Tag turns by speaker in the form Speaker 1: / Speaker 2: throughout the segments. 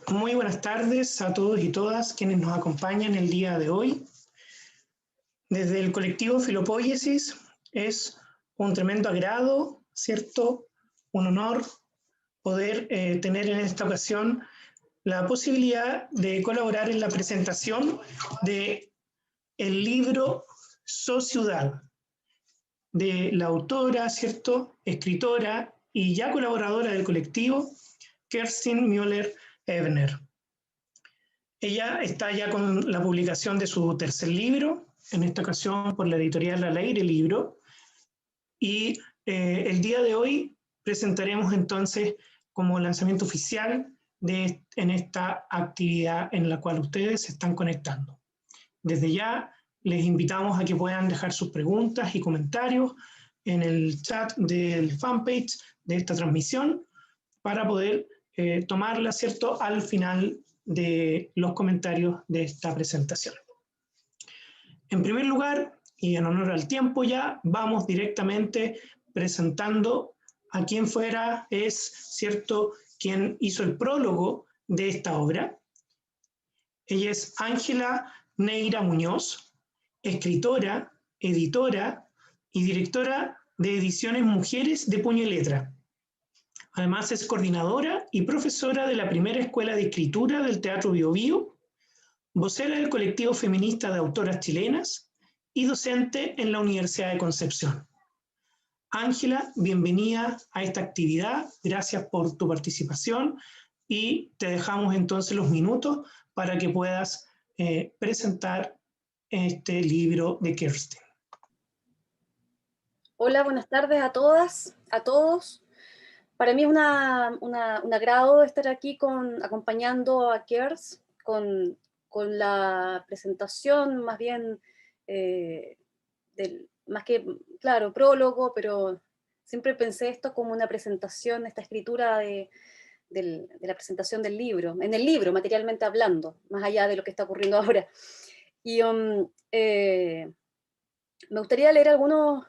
Speaker 1: Muy buenas tardes a todos y todas quienes nos acompañan el día de hoy. Desde el colectivo Filopóiesis es un tremendo agrado, ¿cierto? Un honor poder tener en esta ocasión la posibilidad de colaborar en la presentación de el libro Sociudad, de la autora, ¿cierto? Escritora y ya colaboradora del colectivo, Kerstin Müller-Ebner. Ella está ya con la publicación de su tercer libro, en esta ocasión por la editorial Al Aire Libro, y el día de hoy presentaremos entonces como lanzamiento oficial en esta actividad en la cual ustedes se están conectando. Desde ya les invitamos a que puedan dejar sus preguntas y comentarios en el chat del fanpage de esta transmisión para poder tomarla, ¿cierto?, al final de los comentarios de esta presentación. En primer lugar, y en honor al tiempo ya, vamos directamente presentando a quien es, ¿cierto?, quien hizo el prólogo de esta obra. Ella es Ángela Neira Muñoz, escritora, editora y directora de Ediciones Mujeres de Puño y Letra. Además es coordinadora y profesora de la primera escuela de escritura del Teatro Bio Bio, vocera del colectivo feminista de autoras chilenas y docente en la Universidad de Concepción. Ángela, bienvenida a esta actividad, gracias por tu participación y te dejamos entonces los minutos para que puedas presentar este libro de Kerstin.
Speaker 2: Hola, buenas tardes a todas, a todos. Para mí es un agrado estar aquí acompañando a Kers con la presentación, más bien, más que, claro, prólogo, pero siempre pensé esto como una presentación, esta escritura de la presentación del libro, en el libro, materialmente hablando, más allá de lo que está ocurriendo ahora. Y me gustaría leer algunos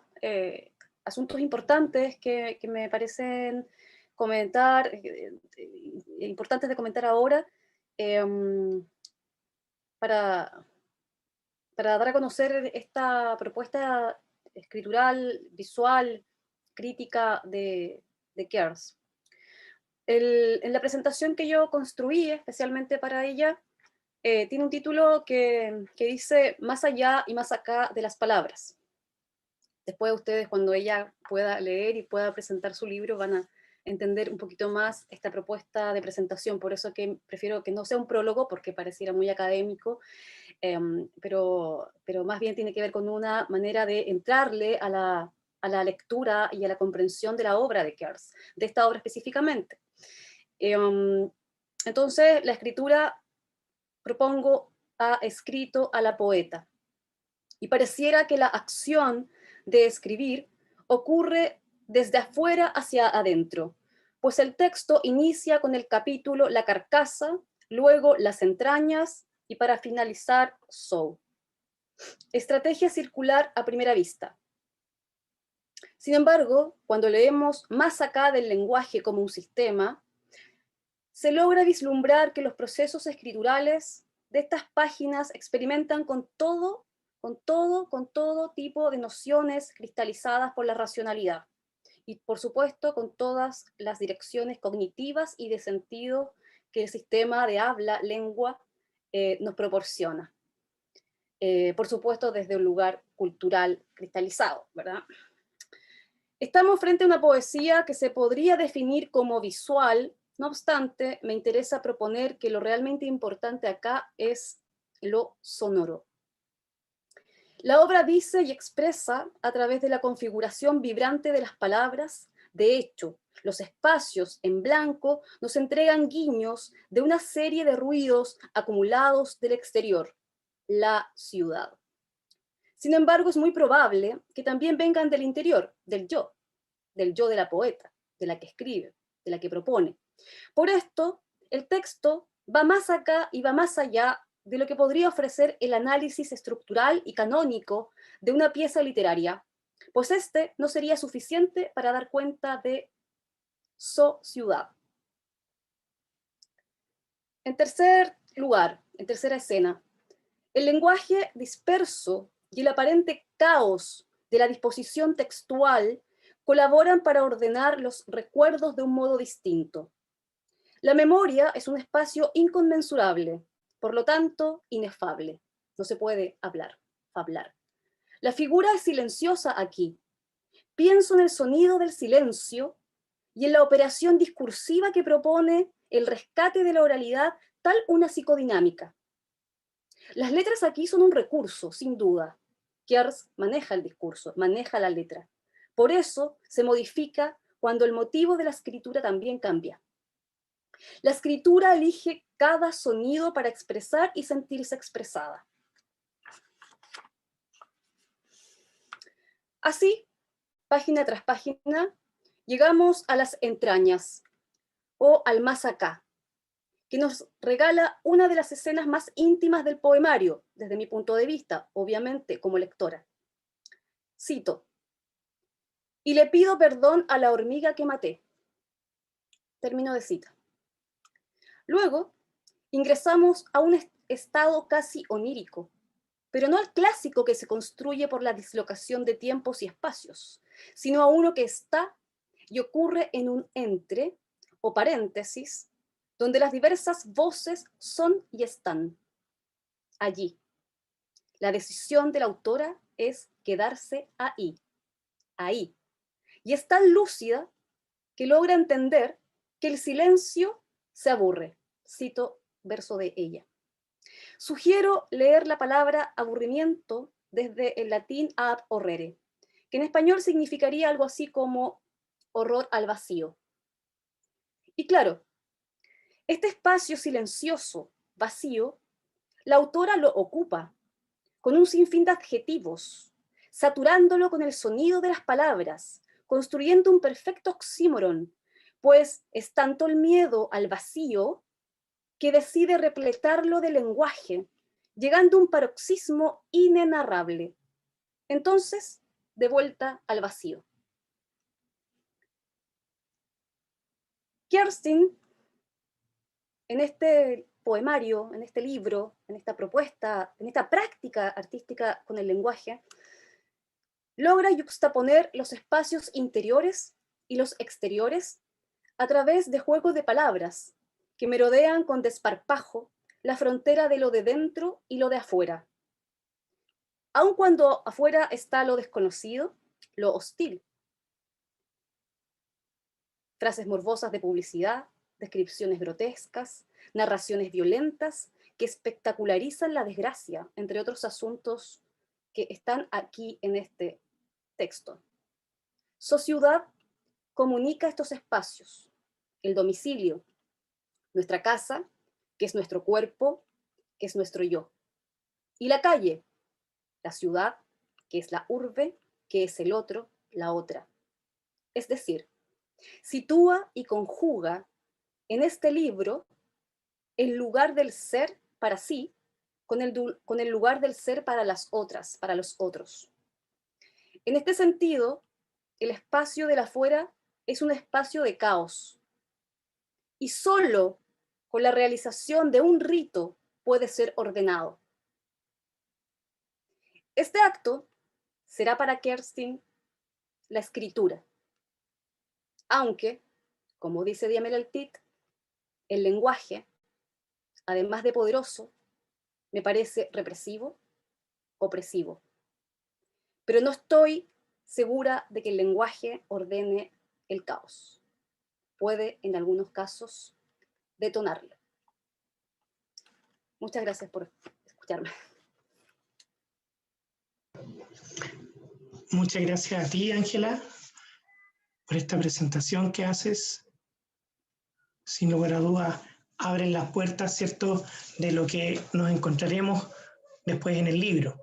Speaker 2: asuntos importantes que me parecen importantes de comentar ahora, eh, para, dar a conocer esta propuesta escritural, visual, crítica de Kers. En la presentación que yo construí especialmente para ella, tiene un título que dice Más allá y más acá de las palabras. Después ustedes, cuando ella pueda leer y pueda presentar su libro, van a entender un poquito más esta propuesta de presentación. Por eso que prefiero que no sea un prólogo, porque pareciera muy académico, pero más bien tiene que ver con una manera de entrarle a la lectura y a la comprensión de la obra de Kers, de esta obra específicamente. Entonces, la escritura, propongo, ha escrito a la poeta. Y pareciera que la acción de escribir ocurre desde afuera hacia adentro, pues el texto inicia con el capítulo La carcasa, luego las entrañas y para finalizar Soul. Estrategia circular a primera vista. Sin embargo, cuando leemos más acá del lenguaje como un sistema, se logra vislumbrar que los procesos escriturales de estas páginas experimentan con todo tipo de nociones cristalizadas por la racionalidad y, por supuesto, con todas las direcciones cognitivas y de sentido que el sistema de habla, lengua, nos proporciona. Por supuesto, desde un lugar cultural cristalizado, ¿verdad? Estamos frente a una poesía que se podría definir como visual. No obstante, me interesa proponer que lo realmente importante acá es lo sonoro. La obra dice y expresa a través de la configuración vibrante de las palabras. De hecho, los espacios en blanco nos entregan guiños de una serie de ruidos acumulados del exterior, la ciudad. Sin embargo, es muy probable que también vengan del interior, del yo de la poeta, de la que escribe, de la que propone. Por esto, el texto va más acá y va más allá de lo que podría ofrecer el análisis estructural y canónico de una pieza literaria, pues este no sería suficiente para dar cuenta de ciudad. En tercer lugar, en tercera escena, el lenguaje disperso y el aparente caos de la disposición textual colaboran para ordenar los recuerdos de un modo distinto. La memoria es un espacio inconmensurable, por lo tanto, inefable. No se puede fablar. La figura es silenciosa aquí. Pienso en el sonido del silencio y en la operación discursiva que propone el rescate de la oralidad tal una psicodinámica. Las letras aquí son un recurso, sin duda. Kers maneja el discurso, maneja la letra. Por eso se modifica cuando el motivo de la escritura también cambia. La escritura elige cada sonido para expresar y sentirse expresada. Así, página tras página, llegamos a las entrañas, o al más acá, que nos regala una de las escenas más íntimas del poemario, desde mi punto de vista, obviamente, como lectora. Cito: "Y le pido perdón a la hormiga que maté". Termino de cita. Luego, ingresamos a un estado casi onírico, pero no al clásico que se construye por la dislocación de tiempos y espacios, sino a uno que está y ocurre en un entre o paréntesis, donde las diversas voces son y están allí. La decisión de la autora es quedarse ahí, ahí. Y es tan lúcida que logra entender que el silencio se aburre. Cito verso de ella. Sugiero leer la palabra aburrimiento desde el latín ab horrere, que en español significaría algo así como horror al vacío. Y claro, este espacio silencioso, vacío, la autora lo ocupa con un sinfín de adjetivos, saturándolo con el sonido de las palabras, construyendo un perfecto oxímoron, pues es tanto el miedo al vacío que decide repletarlo de lenguaje, llegando a un paroxismo inenarrable. Entonces, de vuelta al vacío. Kerstin, en este poemario, en este libro, en esta propuesta, en esta práctica artística con el lenguaje, logra yuxtaponer los espacios interiores y los exteriores a través de juegos de palabras que merodean con desparpajo la frontera de lo de dentro y lo de afuera. Aun cuando afuera está lo desconocido, lo hostil. Frases morbosas de publicidad, descripciones grotescas, narraciones violentas que espectacularizan la desgracia, entre otros asuntos que están aquí en este texto. Sociedad comunica estos espacios, el domicilio, nuestra casa, que es nuestro cuerpo, que es nuestro yo, y la calle, la ciudad, que es la urbe, que es el otro, la otra. Es decir, sitúa y conjuga en este libro el lugar del ser para sí con el lugar del ser para las otras, para los otros. En este sentido, el espacio del afuera es un espacio de caos, y solo con la realización de un rito puede ser ordenado. Este acto será para Kerstin la escritura, aunque, como dice Diamel Altit, el lenguaje, además de poderoso, me parece represivo, opresivo. Pero no estoy segura de que el lenguaje ordene el caos. Puede, en algunos casos, detonarlo. Muchas gracias por escucharme.
Speaker 1: Muchas gracias a ti, Ángela, por esta presentación que haces. Sin lugar a dudas, abren las puertas, ¿cierto?, de lo que nos encontraremos después en el libro.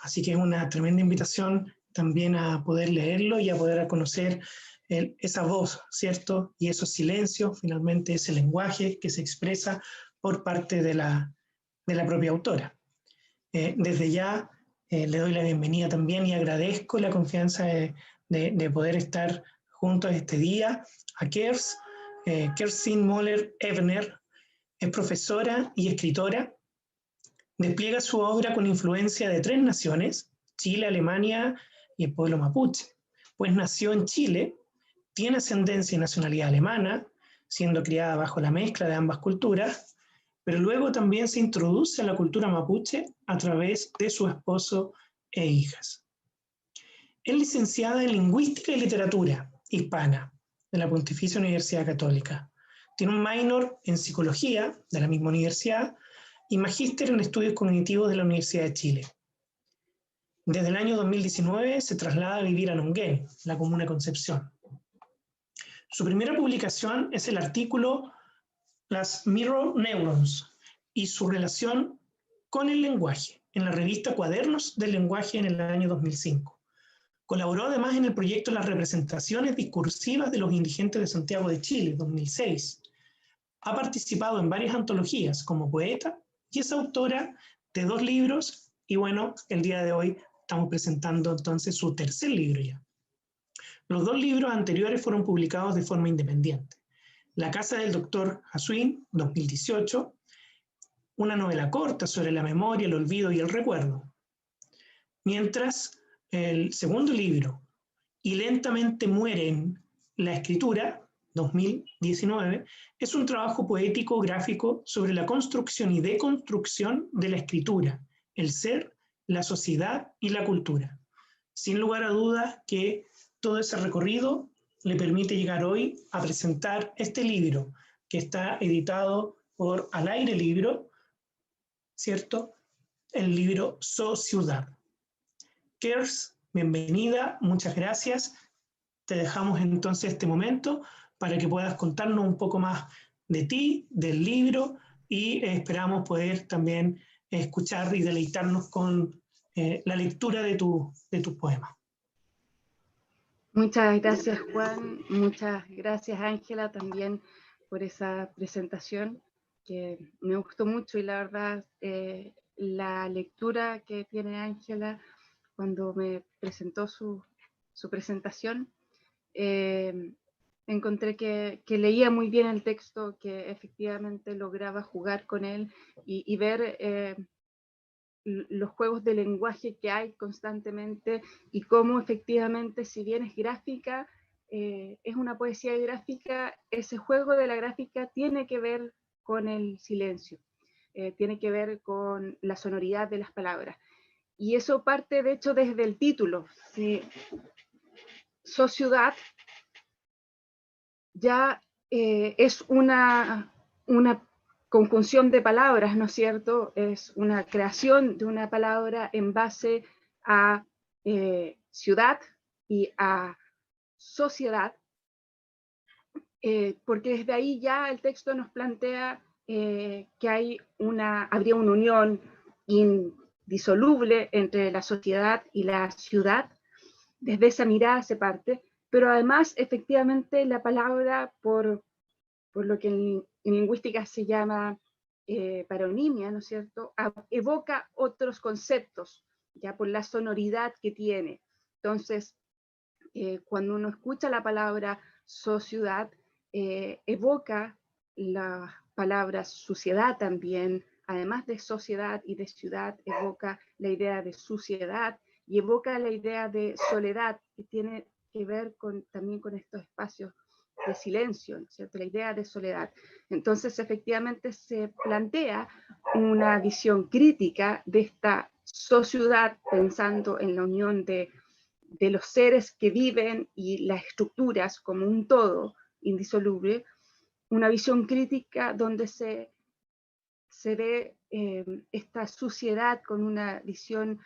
Speaker 1: Así que es una tremenda invitación también a poder leerlo y a poder conocer esa voz, ¿cierto? Y esos silencios, finalmente ese lenguaje que se expresa por parte de la propia autora. Desde ya le doy la bienvenida también y agradezco la confianza de poder estar juntos este día a Kerstin Moller-Ebner, Es profesora y escritora. Despliega su obra con influencia de 3 naciones, Chile, Alemania y el pueblo mapuche, pues nació en Chile, tiene ascendencia y nacionalidad alemana, siendo criada bajo la mezcla de ambas culturas, pero luego también se introduce a la cultura mapuche a través de su esposo e hijas. Es licenciada en Lingüística y Literatura Hispana de la Pontificia Universidad Católica. Tiene un minor en Psicología de la misma universidad y magíster en Estudios Cognitivos de la Universidad de Chile. Desde el año 2019 se traslada a vivir a Longuén, la comuna de Concepción. Su primera publicación es el artículo Las Mirror Neurons y su relación con el lenguaje en la revista Cuadernos del Lenguaje en el año 2005. Colaboró además en el proyecto Las representaciones discursivas de los indigentes de Santiago de Chile, 2006. Ha participado en varias antologías como poeta y es autora de 2 libros y bueno, el día de hoy estamos presentando entonces su tercer libro ya. Los 2 libros anteriores fueron publicados de forma independiente. La casa del doctor Hasuin, 2018, una novela corta sobre la memoria, el olvido y el recuerdo. Mientras el segundo libro, Y lentamente mueren la escritura, 2019, es un trabajo poético gráfico sobre la construcción y deconstrucción de la escritura, el ser, la sociedad y la cultura. Sin lugar a dudas que todo ese recorrido le permite llegar hoy a presentar este libro que está editado por Al Aire Libro, ¿cierto? El libro Sociedad. Kers, bienvenida, muchas gracias. Te dejamos entonces este momento para que puedas contarnos un poco más de ti, del libro, y esperamos poder también escuchar y deleitarnos con la lectura de tu poema.
Speaker 3: Muchas gracias, Juan. Muchas gracias, Ángela, también por esa presentación que me gustó mucho, y la verdad, la lectura que tiene Ángela cuando me presentó su presentación, encontré que leía muy bien el texto, que efectivamente lograba jugar con él y ver los juegos de lenguaje que hay constantemente, y cómo efectivamente, si bien es gráfica, es una poesía gráfica, ese juego de la gráfica tiene que ver con el silencio, tiene que ver con la sonoridad de las palabras. Y eso parte, de hecho, desde el título. ¿Sí? Sociedad ya es una conjunción de palabras, ¿no es cierto? Es una creación de una palabra en base a ciudad y a sociedad, porque desde ahí ya el texto nos plantea que habría una unión indisoluble entre la sociedad y la ciudad. Desde esa mirada se parte, pero además, efectivamente, la palabra, por lo que en lingüística se llama paronimia, ¿no es cierto?, evoca otros conceptos, ya por la sonoridad que tiene. Entonces, cuando uno escucha la palabra sociedad, evoca la palabra suciedad también. Además de sociedad y de ciudad, evoca la idea de suciedad y evoca la idea de soledad, que tiene que ver también con estos espacios de silencio, ¿no es cierto? La idea de soledad. Entonces, efectivamente, se plantea una visión crítica de esta sociedad, pensando en la unión de los seres que viven y las estructuras como un todo indisoluble, una visión crítica donde se ve esta suciedad con una visión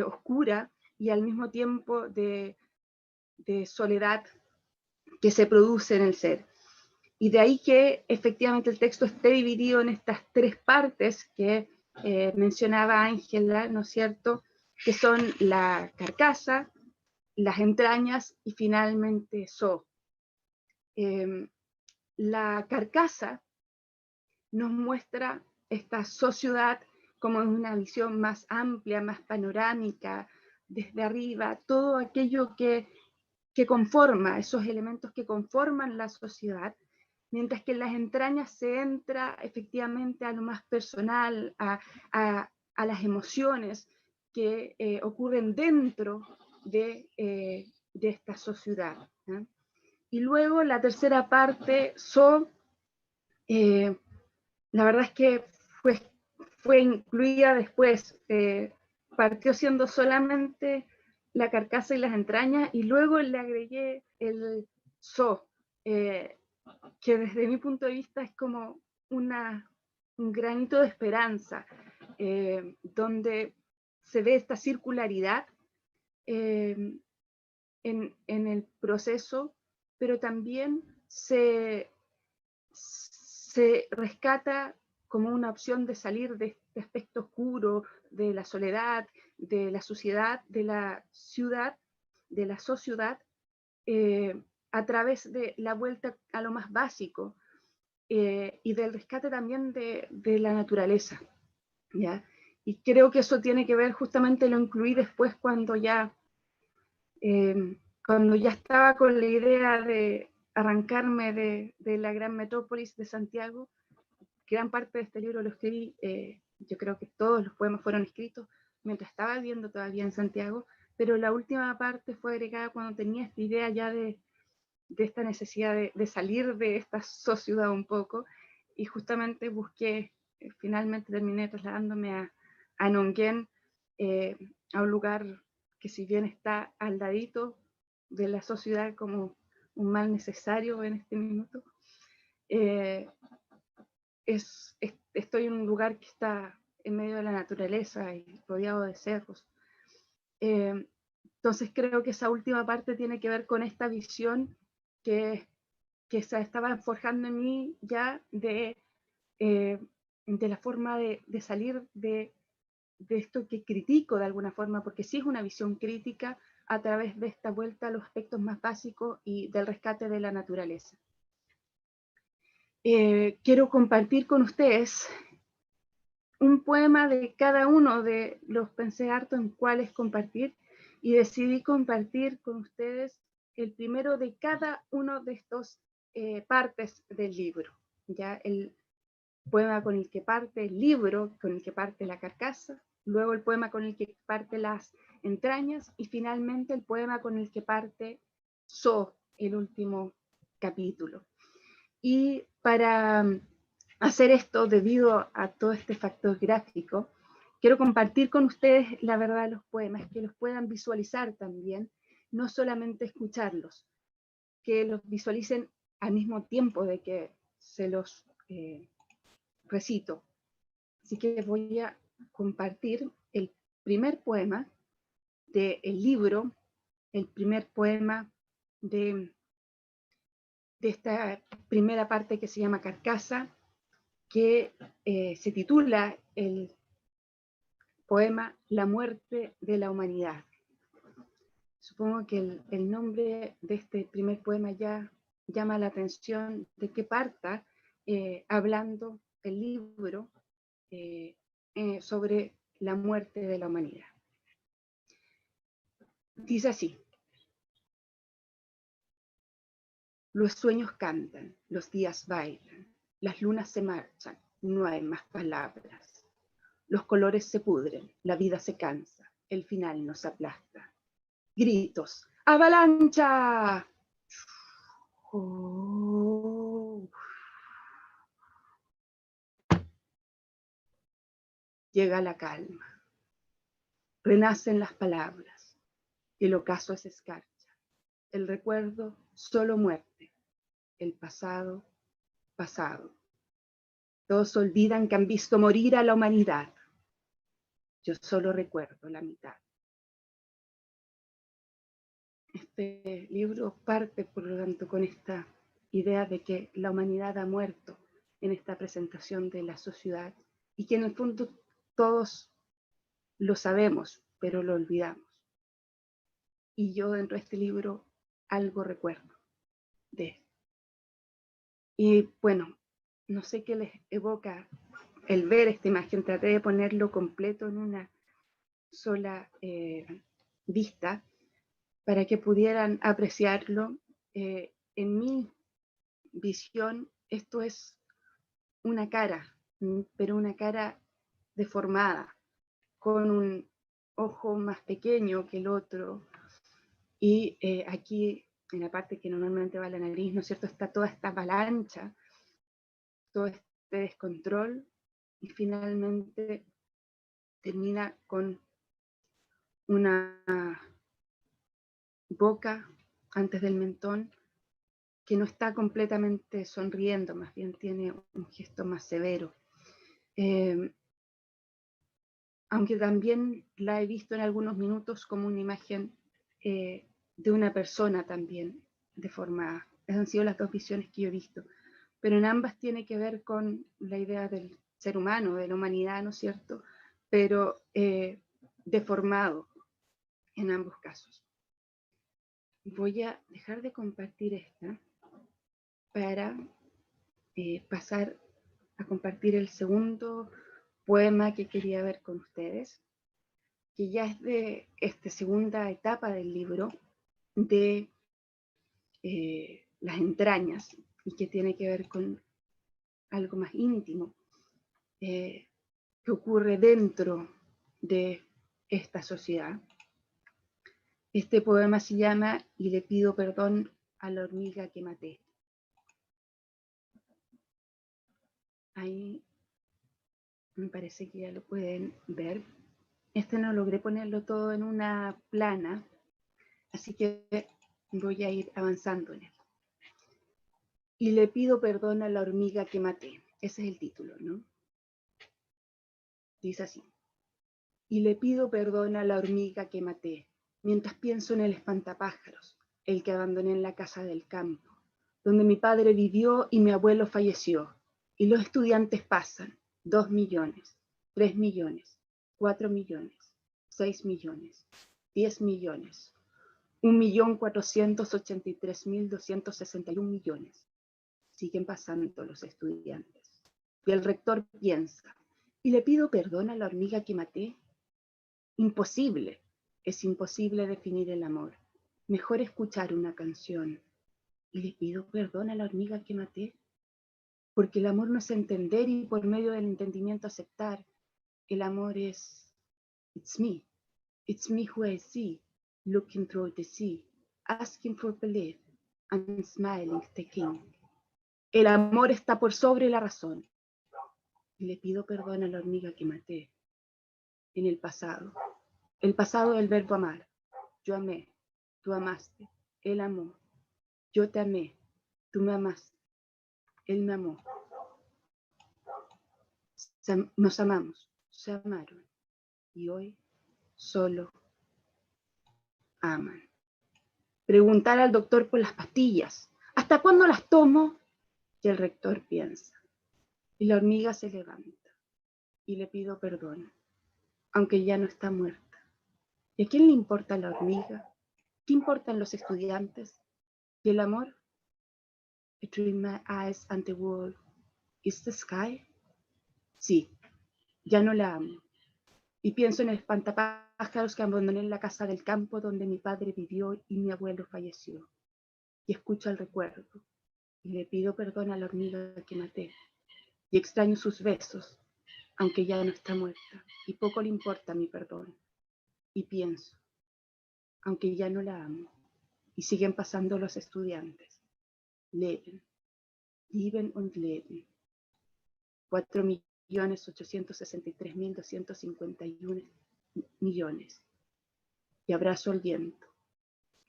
Speaker 3: oscura y al mismo tiempo de soledad que se produce en el ser. Y de ahí que efectivamente el texto esté dividido en estas 3 partes que mencionaba Ángela, ¿no es cierto?, que son la carcasa, las entrañas y finalmente la carcasa nos muestra esta sociedad como una visión más amplia, más panorámica, desde arriba, todo aquello que conforma, esos elementos que conforman la sociedad, mientras que en las entrañas se entra efectivamente a lo más personal, a las emociones que ocurren dentro de esta sociedad, ¿eh? Y luego la tercera parte, la verdad es que fue incluida después, partió siendo solamente la carcasa y las entrañas, y luego le agregué el So, que desde mi punto de vista es como un granito de esperanza, donde se ve esta circularidad en el proceso, pero también se rescata como una opción de salir de este aspecto oscuro, de la soledad, de la suciedad, de la ciudad, de la sociedad, a través de la vuelta a lo más básico, y del rescate también de la naturaleza, ¿ya? Y creo que eso tiene que ver, justamente lo incluí después cuando ya estaba con la idea de arrancarme de la gran metrópolis de Santiago. Gran parte de este libro lo escribí, yo creo que todos los poemas fueron escritos mientras estaba viviendo todavía en Santiago, pero la última parte fue agregada cuando tenía esta idea ya de esta necesidad de salir de esta sociedad un poco, y justamente busqué, finalmente terminé trasladándome a Nonguén, a un lugar que, si bien está al ladito de la sociedad como un mal necesario en este minuto, estoy en un lugar que está en medio de la naturaleza y rodeado de cerros. Entonces creo que esa última parte tiene que ver con esta visión que se estaba forjando en mí ya de la forma de salir de esto que critico de alguna forma, porque sí es una visión crítica a través de esta vuelta a los aspectos más básicos y del rescate de la naturaleza. Quiero compartir con ustedes un poema de cada uno de los, pensé harto en cuáles compartir, y decidí compartir con ustedes el primero de cada uno de estos partes del libro, ya el poema con el que parte el libro, con el que parte la carcasa, luego el poema con el que parte las entrañas, y finalmente el poema con el que parte So, el último capítulo. Y para hacer esto, debido a todo este factor gráfico, quiero compartir con ustedes la verdad de los poemas, que los puedan visualizar también, no solamente escucharlos, que los visualicen al mismo tiempo de que se los recito. Así que voy a compartir el primer poema del libro, el primer poema de esta primera parte que se llama Carcasa, que se titula el poema La muerte de la humanidad. Supongo que el nombre de este primer poema ya llama la atención de que parta hablando el libro sobre la muerte de la humanidad. Dice así: los sueños cantan, los días bailan, las lunas se marchan, no hay más palabras. Los colores se pudren, la vida se cansa, el final nos aplasta. Gritos, ¡avalancha! Oh. Llega la calma. Renacen las palabras. El ocaso es escarcha. El recuerdo, solo muerte. El pasado, pasado. Todos olvidan que han visto morir a la humanidad. Yo solo recuerdo la mitad. Este libro parte, por lo tanto, con esta idea de que la humanidad ha muerto en esta presentación de la sociedad, y que en el fondo todos lo sabemos, pero lo olvidamos. Y yo, dentro de este libro, algo recuerdo de esto. Y bueno, no sé qué les evoca el ver esta imagen. Traté de ponerlo completo en una sola vista para que pudieran apreciarlo. En mi visión esto es una cara, pero una cara deformada, con un ojo más pequeño que el otro, y aquí en la parte que normalmente va la nariz, ¿no es cierto?, está toda esta avalancha, todo este descontrol, y finalmente termina con una boca antes del mentón que no está completamente sonriendo, más bien tiene un gesto más severo. Aunque también la he visto en algunos minutos como una imagen de una persona también deformada. Esas han sido las dos visiones que yo he visto. Pero en ambas tiene que ver con la idea del ser humano, de la humanidad, ¿no es cierto? Pero deformado en ambos casos. Voy a dejar de compartir esta para pasar a compartir el segundo poema que quería ver con ustedes, que ya es de esta segunda etapa del libro, de las entrañas, y que tiene que ver con algo más íntimo, que ocurre dentro de esta sociedad. Este poema se llama Y le pido perdón a la hormiga que maté. Ahí me parece que ya lo pueden ver. Este no logré ponerlo todo en una plana, así que voy a ir avanzando en él. Y le pido perdón a la hormiga que maté. Ese es el título, ¿no? Dice así. Y le pido perdón a la hormiga que maté, mientras pienso en el espantapájaros, el que abandoné en la casa del campo, donde mi padre vivió y mi abuelo falleció. Y los estudiantes pasan, 2 millones, 3 millones, 4 millones, 6 millones, 10 millones, 1.483.261 millones. Siguen pasando los estudiantes. Y el rector piensa, ¿y le pido perdón a la hormiga que maté? Imposible, es imposible definir el amor. Mejor escuchar una canción. ¿Y le pido perdón a la hormiga que maté? Porque el amor no es entender y por medio del entendimiento aceptar. El amor es, it's me who I see, looking through the sea, asking for belief and smiling the king. El amor está por sobre la razón. Y le pido perdón a la hormiga que maté en el pasado del verbo amar. Yo amé, tú amaste, él amó. Yo te amé, tú me amaste, él me amó. Nos amamos, se amaron y hoy solo aman. Preguntar al doctor por las pastillas. ¿Hasta cuándo las tomo? Y el rector piensa. Y la hormiga se levanta y le pido perdón, aunque ya no está muerta. ¿Y a quién le importa la hormiga? ¿Qué importan los estudiantes? ¿Y el amor? Between my eyes and the world is the sky. Sí, ya no la amo. Y pienso en el espantapájaros que abandoné en la casa del campo donde mi padre vivió y mi abuelo falleció. Y escucho el recuerdo. Y le pido perdón a la hormiga que maté. Y extraño sus besos, aunque ya no está muerta. Y poco le importa mi perdón. Y pienso, aunque ya no la amo. Y siguen pasando los estudiantes. Leben, lieben und leben. 4.863.251 millones. Y abrazo al viento.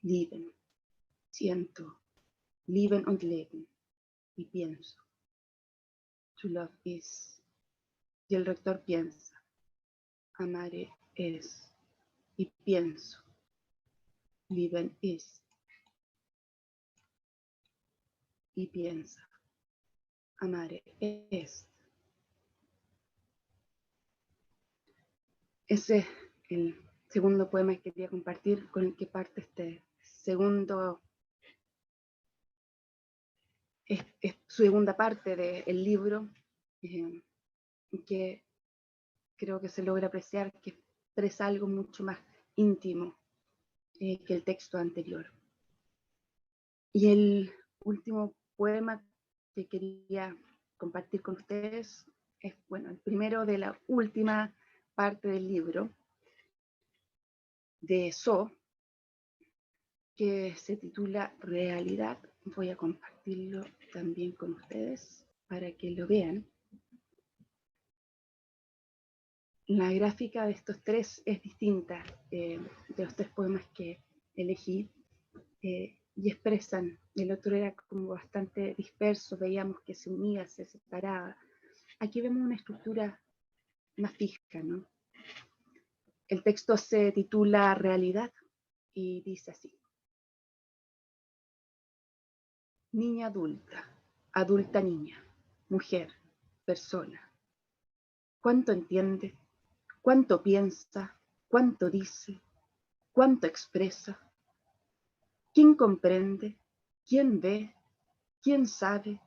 Speaker 3: Lieben, siento, lieben und leben. Y pienso, to love is. Y el rector piensa, amar es. Y pienso, lieben is. Y piensa, amar es. Ese es el segundo poema que quería compartir, con el que parte este segundo, es su segunda parte del libro, que creo que se logra apreciar que expresa algo mucho más íntimo que el texto anterior. Y el último poema que quería compartir con ustedes es, bueno, el primero de la última parte del libro de So, que se titula Realidad. Voy a compartirlo también con ustedes para que lo vean. La gráfica de estos tres es distinta de los tres poemas que elegí y expresan. El otro era como bastante disperso, veíamos que se unía, se separaba. Aquí vemos una estructura más fija, ¿no? El texto se titula Realidad y dice así. Niña adulta, adulta niña, mujer, persona. ¿Cuánto entiende? ¿Cuánto piensa? ¿Cuánto dice? ¿Cuánto expresa? ¿Quién comprende? ¿Quién ve? ¿Quién sabe?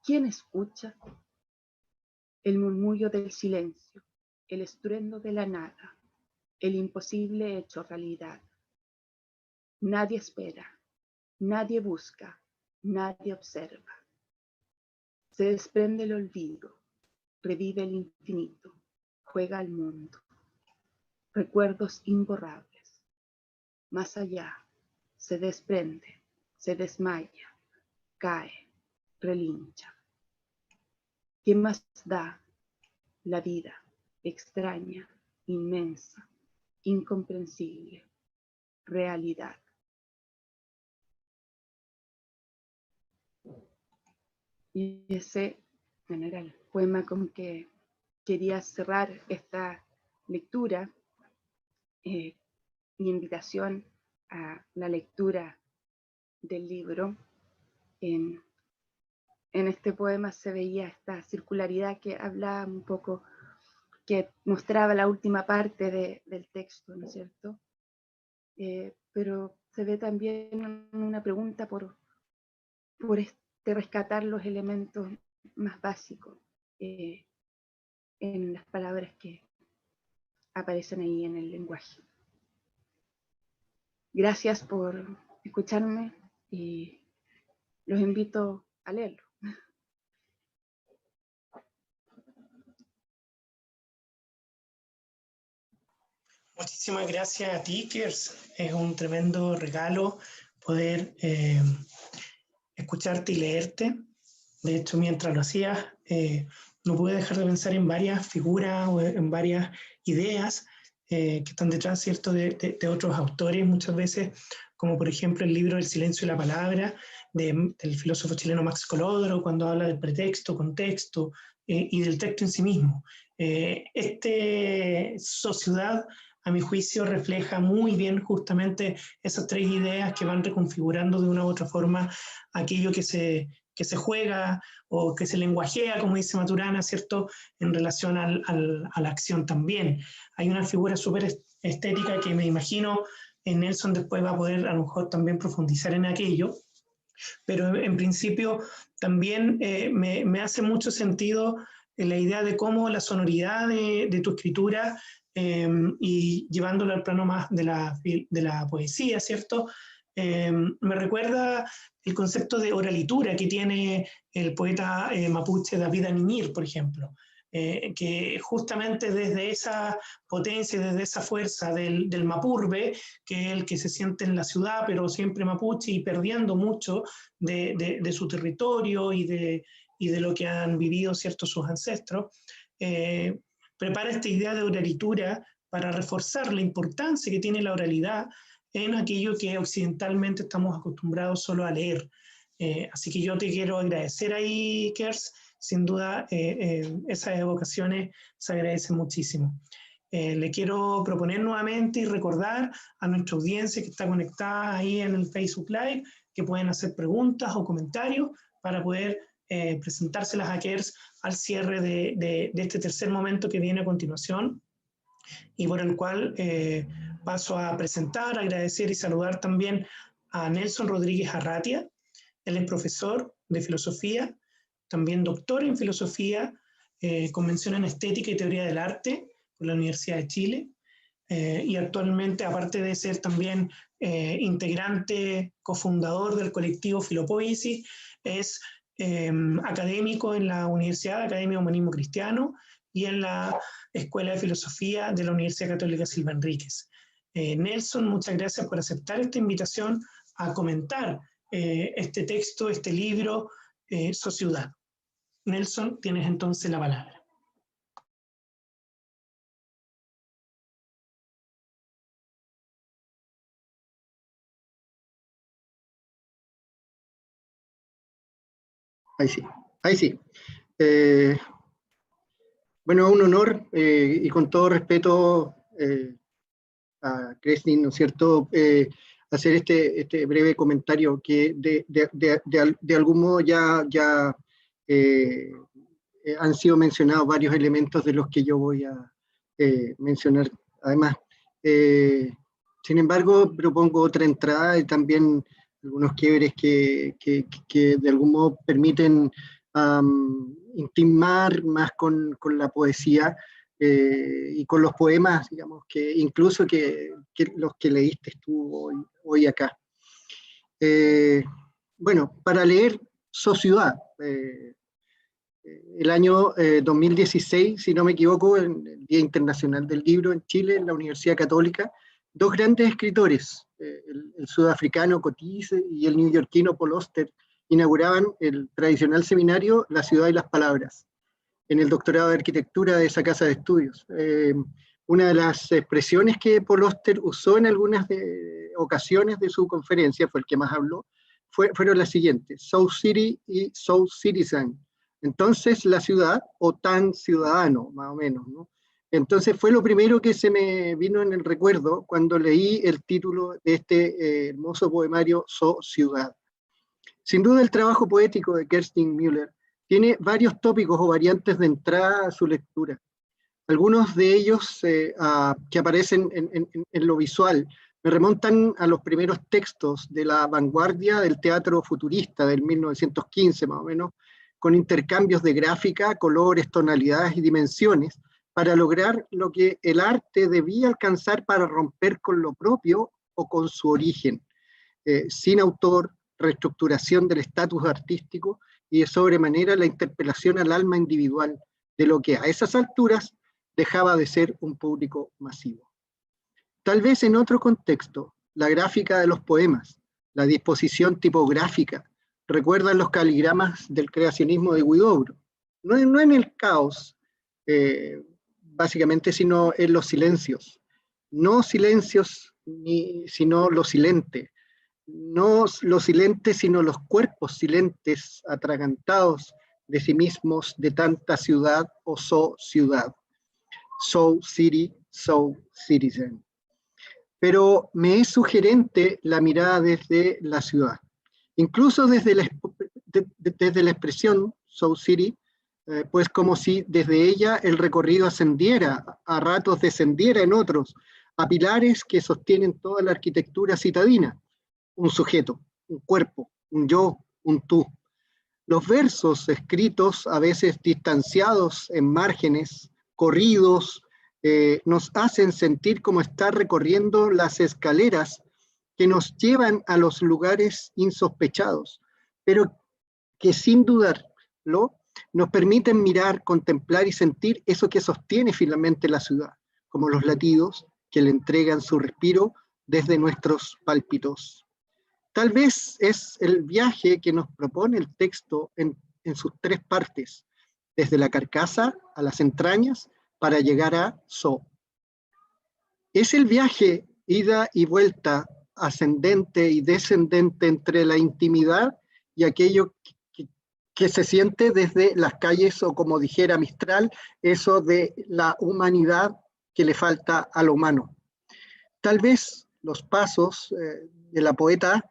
Speaker 3: ¿Quién escucha? El murmullo del silencio, el estruendo de la nada, el imposible hecho realidad. Nadie espera, nadie busca, nadie observa. Se desprende el olvido, revive el infinito, juega al mundo. Recuerdos imborrables. Más allá, se desprende, se desmaya, cae, relincha. ¿Qué más da la vida extraña, inmensa, incomprensible, realidad? Y ese, bueno, era el poema con que quería cerrar esta lectura, mi invitación a la lectura del libro. En este poema se veía esta circularidad que hablaba un poco, que mostraba la última parte del texto, ¿no es cierto? Pero se ve también una pregunta por rescatar los elementos más básicos en las palabras que aparecen ahí en el lenguaje. Gracias por escucharme y los invito a leerlo.
Speaker 1: Muchísimas gracias a ti, Kers. Es un tremendo regalo poder escucharte y leerte. De hecho, mientras lo hacías, no pude dejar de pensar en varias figuras o en varias ideas que están detrás, ¿cierto?, de otros autores, muchas veces, como por ejemplo el libro El silencio y la palabra, del filósofo chileno Max Colodro, cuando habla del pretexto, contexto y del texto en sí mismo. Sociedad, a mi juicio, refleja muy bien justamente esas tres ideas que van reconfigurando de una u otra forma aquello que se juega o que se lenguajea, como dice Maturana, ¿cierto?, en relación a la acción también. Hay una figura súper estética que me imagino Nelson después va a poder a lo mejor también profundizar en aquello, pero en principio también me hace mucho sentido la idea de cómo la sonoridad de tu escritura y llevándolo al plano más de la poesía, ¿cierto? Me recuerda el concepto de oralitura que tiene el poeta mapuche David Aniñir, por ejemplo, que justamente desde esa potencia, desde esa fuerza del mapurbe, que es el que se siente en la ciudad, pero siempre mapuche y perdiendo mucho de su territorio y de lo que han vivido, ¿cierto?, sus ancestros, prepara esta idea de oralitura para reforzar la importancia que tiene la oralidad en aquello que occidentalmente estamos acostumbrados solo a leer. Así que yo te quiero agradecer ahí, Kers. Sin duda, esas evocaciones se agradecen muchísimo. Le quiero proponer nuevamente y recordar a nuestra audiencia que está conectada ahí en el Facebook Live que pueden hacer preguntas o comentarios para poder presentárselas a Kers al cierre de este tercer momento que viene a continuación y por el cual paso a presentar, agradecer y saludar también a Nelson Rodríguez Arratia. Él es profesor de filosofía, también doctor en filosofía, con mención en estética y teoría del arte por la Universidad de Chile, y actualmente, aparte de ser también integrante, cofundador del colectivo Filopoiesis, es académico en la Universidad de Academia de Humanismo Cristiano y en la Escuela de Filosofía de la Universidad Católica Silva Enríquez. Nelson, muchas gracias por aceptar esta invitación a comentar este texto, este libro, Sociudad. Nelson, tienes entonces la palabra.
Speaker 4: Ahí sí. Bueno, un honor y con todo respeto a Kreslin, ¿no es cierto?, hacer este breve comentario que de algún modo ya han sido mencionados varios elementos de los que yo voy a mencionar. Además, sin embargo, propongo otra entrada y también algunos quiebres que de algún modo permiten intimar más con la poesía y con los poemas, digamos, que incluso que los que leíste tú hoy acá. Bueno, para leer Sociudad, el año 2016, si no me equivoco, en el Día Internacional del Libro en Chile, en la Universidad Católica, dos grandes escritores, el sudafricano Coetzee y el neoyorquino Paul Auster, inauguraban el tradicional seminario La Ciudad y las Palabras, en el doctorado de arquitectura de esa casa de estudios. Una de las expresiones que Paul Auster usó en algunas ocasiones de su conferencia, fue el que más habló, fueron las siguientes: So City y So Citizen. Entonces la ciudad, o tan ciudadano, más o menos, ¿no? Entonces fue lo primero que se me vino en el recuerdo cuando leí el título de este hermoso poemario So Ciudad. Sin duda el trabajo poético de Kerstin Müller tiene varios tópicos o variantes de entrada a su lectura. Algunos de ellos que aparecen en lo visual me remontan a los primeros textos de la vanguardia del teatro futurista del 1915 más o menos, con intercambios de gráfica, colores, tonalidades y dimensiones, para lograr lo que el arte debía alcanzar para romper con lo propio o con su origen, sin autor, reestructuración del estatus artístico y de sobremanera la interpelación al alma individual de lo que a esas alturas dejaba de ser un público masivo. Tal vez en otro contexto, la gráfica de los poemas, la disposición tipográfica, recuerdan los caligramas del creacionismo de Huidobro, no en el caos, básicamente, sino en los silencios. No silencios, sino lo silente. No los silentes, sino los cuerpos silentes, atragantados de sí mismos, de tanta ciudad o ciudad. So city, so citizen. Pero me es sugerente la mirada desde la ciudad. Incluso desde la expresión so city, pues como si desde ella el recorrido ascendiera, a ratos descendiera en otros, a pilares que sostienen toda la arquitectura citadina. Un sujeto, un cuerpo, un yo, un tú. Los versos escritos, a veces distanciados en márgenes, corridos, nos hacen sentir como estar recorriendo las escaleras que nos llevan a los lugares insospechados, pero que sin dudarlo nos permiten mirar, contemplar y sentir eso que sostiene finalmente la ciudad, como los latidos que le entregan su respiro desde nuestros pálpitos. Tal vez es el viaje que nos propone el texto en sus tres partes, desde la carcasa a las entrañas para llegar a So. Es el viaje ida y vuelta, ascendente y descendente entre la intimidad y aquello que se siente desde las calles, o como dijera Mistral, eso de la humanidad que le falta a lo humano. Tal vez los pasos de la poeta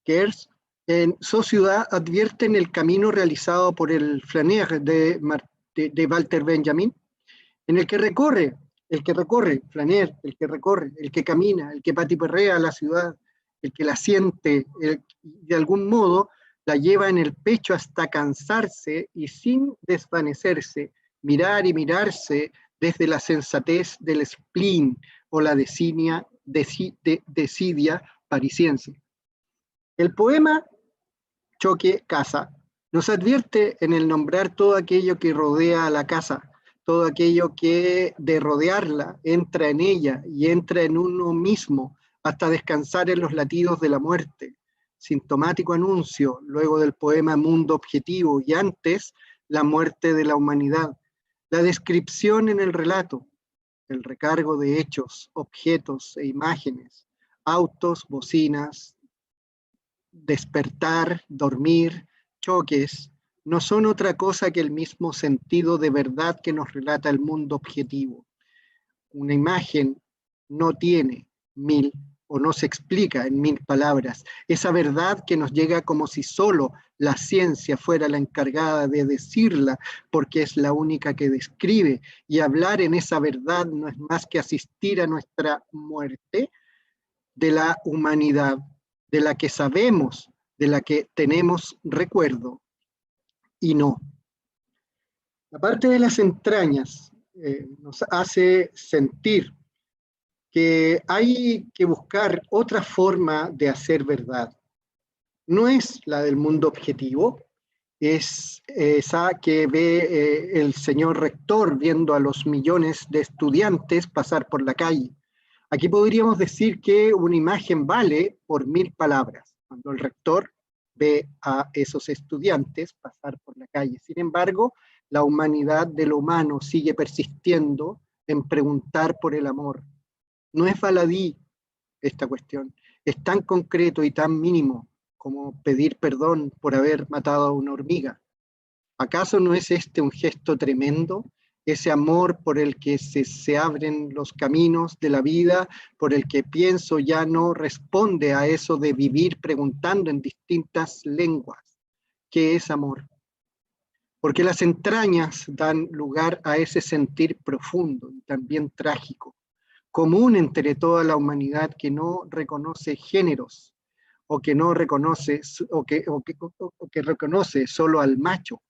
Speaker 4: Kers en Sociudad advierten el camino realizado por el Flaner de Walter Benjamin, en el que recorre, Flaner, el que recorre, el que camina, el que patiperrea la ciudad, el que la siente, de algún modo la lleva en el pecho hasta cansarse y sin desvanecerse, mirar y mirarse desde la sensatez del spleen o la desidia parisiense. El poema Choque Casa Nos advierte en el nombrar todo aquello que rodea a la casa, todo aquello que de rodearla entra en ella y entra en uno mismo hasta descansar en los latidos de la muerte. Sintomático anuncio, luego del poema Mundo Objetivo y antes la muerte de la humanidad. La descripción en el relato, el recargo de hechos, objetos e imágenes, autos, bocinas, despertar, dormir, choques, no son otra cosa que el mismo sentido de verdad que nos relata el mundo objetivo. Una imagen no tiene mil o no se explica en 1000 palabras. Esa verdad que nos llega como si solo la ciencia fuera la encargada de decirla, porque es la única que describe, y hablar en esa verdad no es más que asistir a nuestra muerte de la humanidad, de la que sabemos, de la que tenemos recuerdo, y no. La parte de las entrañas nos hace sentir que hay que buscar otra forma de hacer verdad. No es la del mundo objetivo, es esa que ve el señor rector viendo a los millones de estudiantes pasar por la calle. Aquí podríamos decir que una imagen vale por 1000 palabras, cuando el rector ve a esos estudiantes pasar por la calle. Sin embargo, la humanidad de lo humano sigue persistiendo en preguntar por el amor. No es baladí esta cuestión, es tan concreto y tan mínimo como pedir perdón por haber matado a una hormiga. ¿Acaso no es este un gesto tremendo? Ese amor por el que se abren los caminos de la vida, por el que pienso ya no responde a eso de vivir preguntando en distintas lenguas. ¿Qué es amor? Porque las entrañas dan lugar a ese sentir profundo y también trágico, común entre toda la humanidad que no reconoce géneros, o que no reconoce, o que reconoce solo al macho,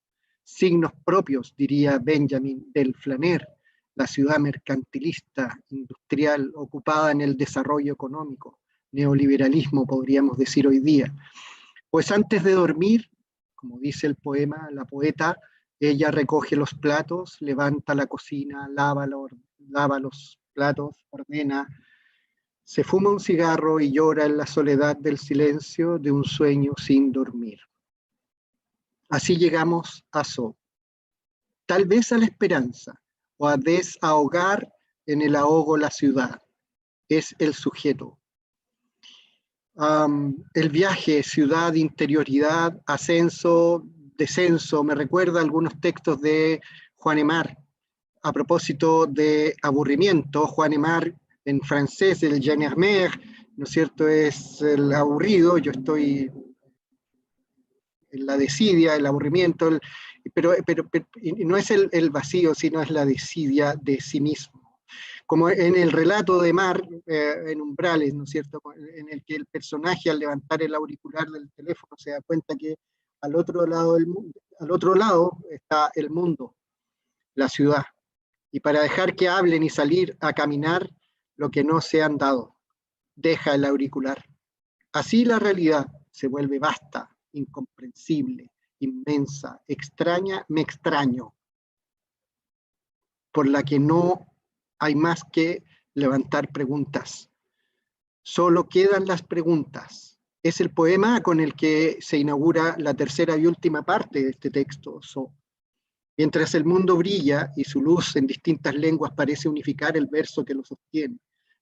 Speaker 4: signos propios, diría Benjamin, del flaner, la ciudad mercantilista, industrial, ocupada en el desarrollo económico, neoliberalismo podríamos decir hoy día. Pues antes de dormir, como dice el poema, la poeta, ella recoge los platos, levanta la cocina, lava los platos, ordena, se fuma un cigarro y llora en la soledad del silencio de un sueño sin dormir. Así llegamos a So, tal vez a la esperanza, o a desahogar en el ahogo la ciudad. Es el sujeto. El viaje, ciudad, interioridad, ascenso, descenso, me recuerda algunos textos de Juan Aymar. A propósito de aburrimiento, Juan Aymar, en francés, el Jean Aymar, ¿no es cierto?, es el aburrido, yo estoy en la desidia, el aburrimiento, pero no es el vacío, sino es la desidia de sí mismo. Como en el relato de Mar, en Umbrales, ¿no es cierto?, en el que el personaje al levantar el auricular del teléfono se da cuenta que al otro lado está el mundo, la ciudad, y para dejar que hablen y salir a caminar lo que no se han dado, deja el auricular. Así la realidad se vuelve vasta, incomprensible, inmensa, extraña, me extraño, por la que no hay más que levantar preguntas. Solo quedan las preguntas. Es el poema con el que se inaugura la tercera y última parte de este texto, So. Mientras el mundo brilla y su luz en distintas lenguas parece unificar el verso que lo sostiene,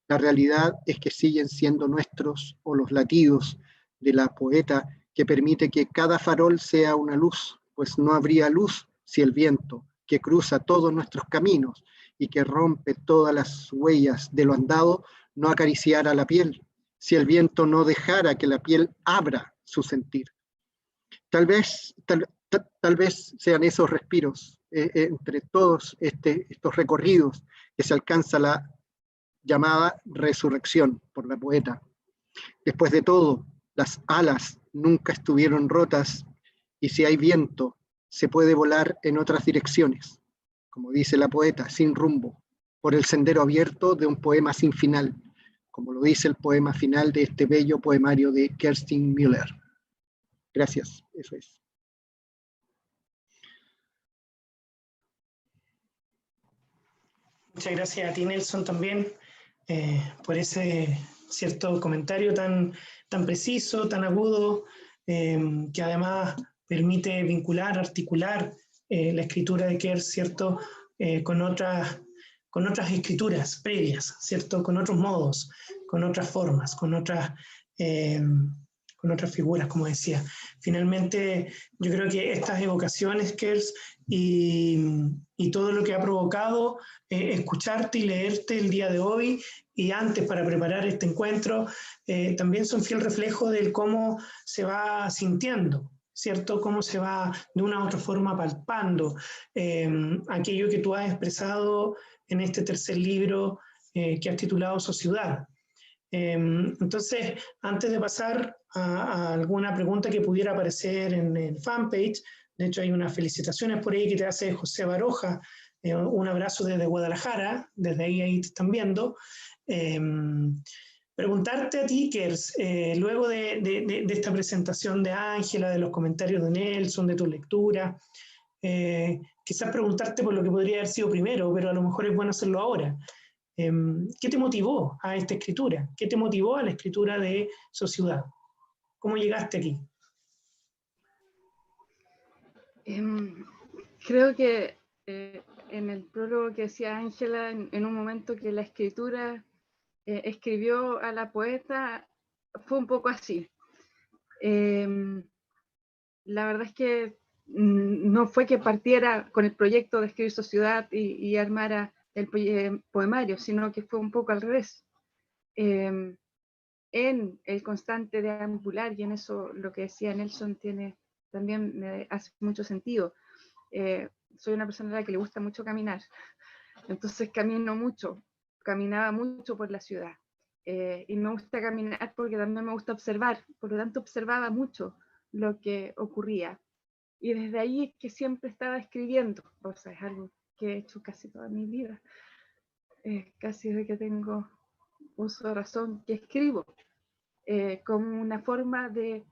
Speaker 4: la realidad es que siguen siendo nuestros o los latidos de la poeta que permite que cada farol sea una luz, pues no habría luz si el viento, que cruza todos nuestros caminos y que rompe todas las huellas de lo andado, no acariciara la piel, si el viento no dejara que la piel abra su sentir. Tal vez sean esos respiros entre todos estos recorridos que se alcanza la llamada resurrección por la poeta. Después de todo, las alas nunca estuvieron rotas y si hay viento, se puede volar en otras direcciones, como dice la poeta, sin rumbo, por el sendero abierto de un poema sin final, como lo dice el poema final de este bello poemario de Kerstin Müller. Gracias, eso es.
Speaker 1: Muchas gracias a ti, Nelson, también por ese cierto comentario tan preciso, tan agudo, que además permite vincular, articular la escritura de Kers, ¿cierto? Con otras escrituras previas, ¿cierto? Con otros modos, con otras formas, con otras figuras, como decía. Finalmente, yo creo que estas evocaciones, Kers, y todo lo que ha provocado escucharte y leerte el día de hoy y antes para preparar este encuentro, también son fiel reflejo del cómo se va sintiendo, ¿cierto? Cómo se va de una u otra forma palpando aquello que tú has expresado en este tercer libro que has titulado Sociedad. Entonces, antes de pasar a alguna pregunta que pudiera aparecer en el fanpage, de hecho hay unas felicitaciones por ahí que te hace José Baroja, un abrazo desde Guadalajara, desde ahí te están viendo. Preguntarte a ti, Kers, luego de esta presentación de Ángela, de los comentarios de Nelson, de tu lectura, quizás preguntarte por lo que podría haber sido primero, pero a lo mejor es bueno hacerlo ahora. ¿Qué te motivó a esta escritura? ¿Qué te motivó a la escritura de Sociedad? ¿Cómo llegaste aquí?
Speaker 3: Creo que en el prólogo que decía Ángela, en un momento que la escritura escribió a la poeta, fue un poco así. La verdad es que no fue que partiera con el proyecto de escribir Sociedad y armara el poemario, sino que fue un poco al revés. En el constante deambular, y en eso lo que decía Nelson también me hace mucho sentido. Soy una persona a la que le gusta mucho caminar, entonces caminaba mucho por la ciudad. Y me gusta caminar porque también me gusta observar, por lo tanto observaba mucho lo que ocurría. Y desde ahí es que siempre estaba escribiendo, o sea, es algo que he hecho casi toda mi vida, casi desde que tengo uso de razón, que escribo, como una forma de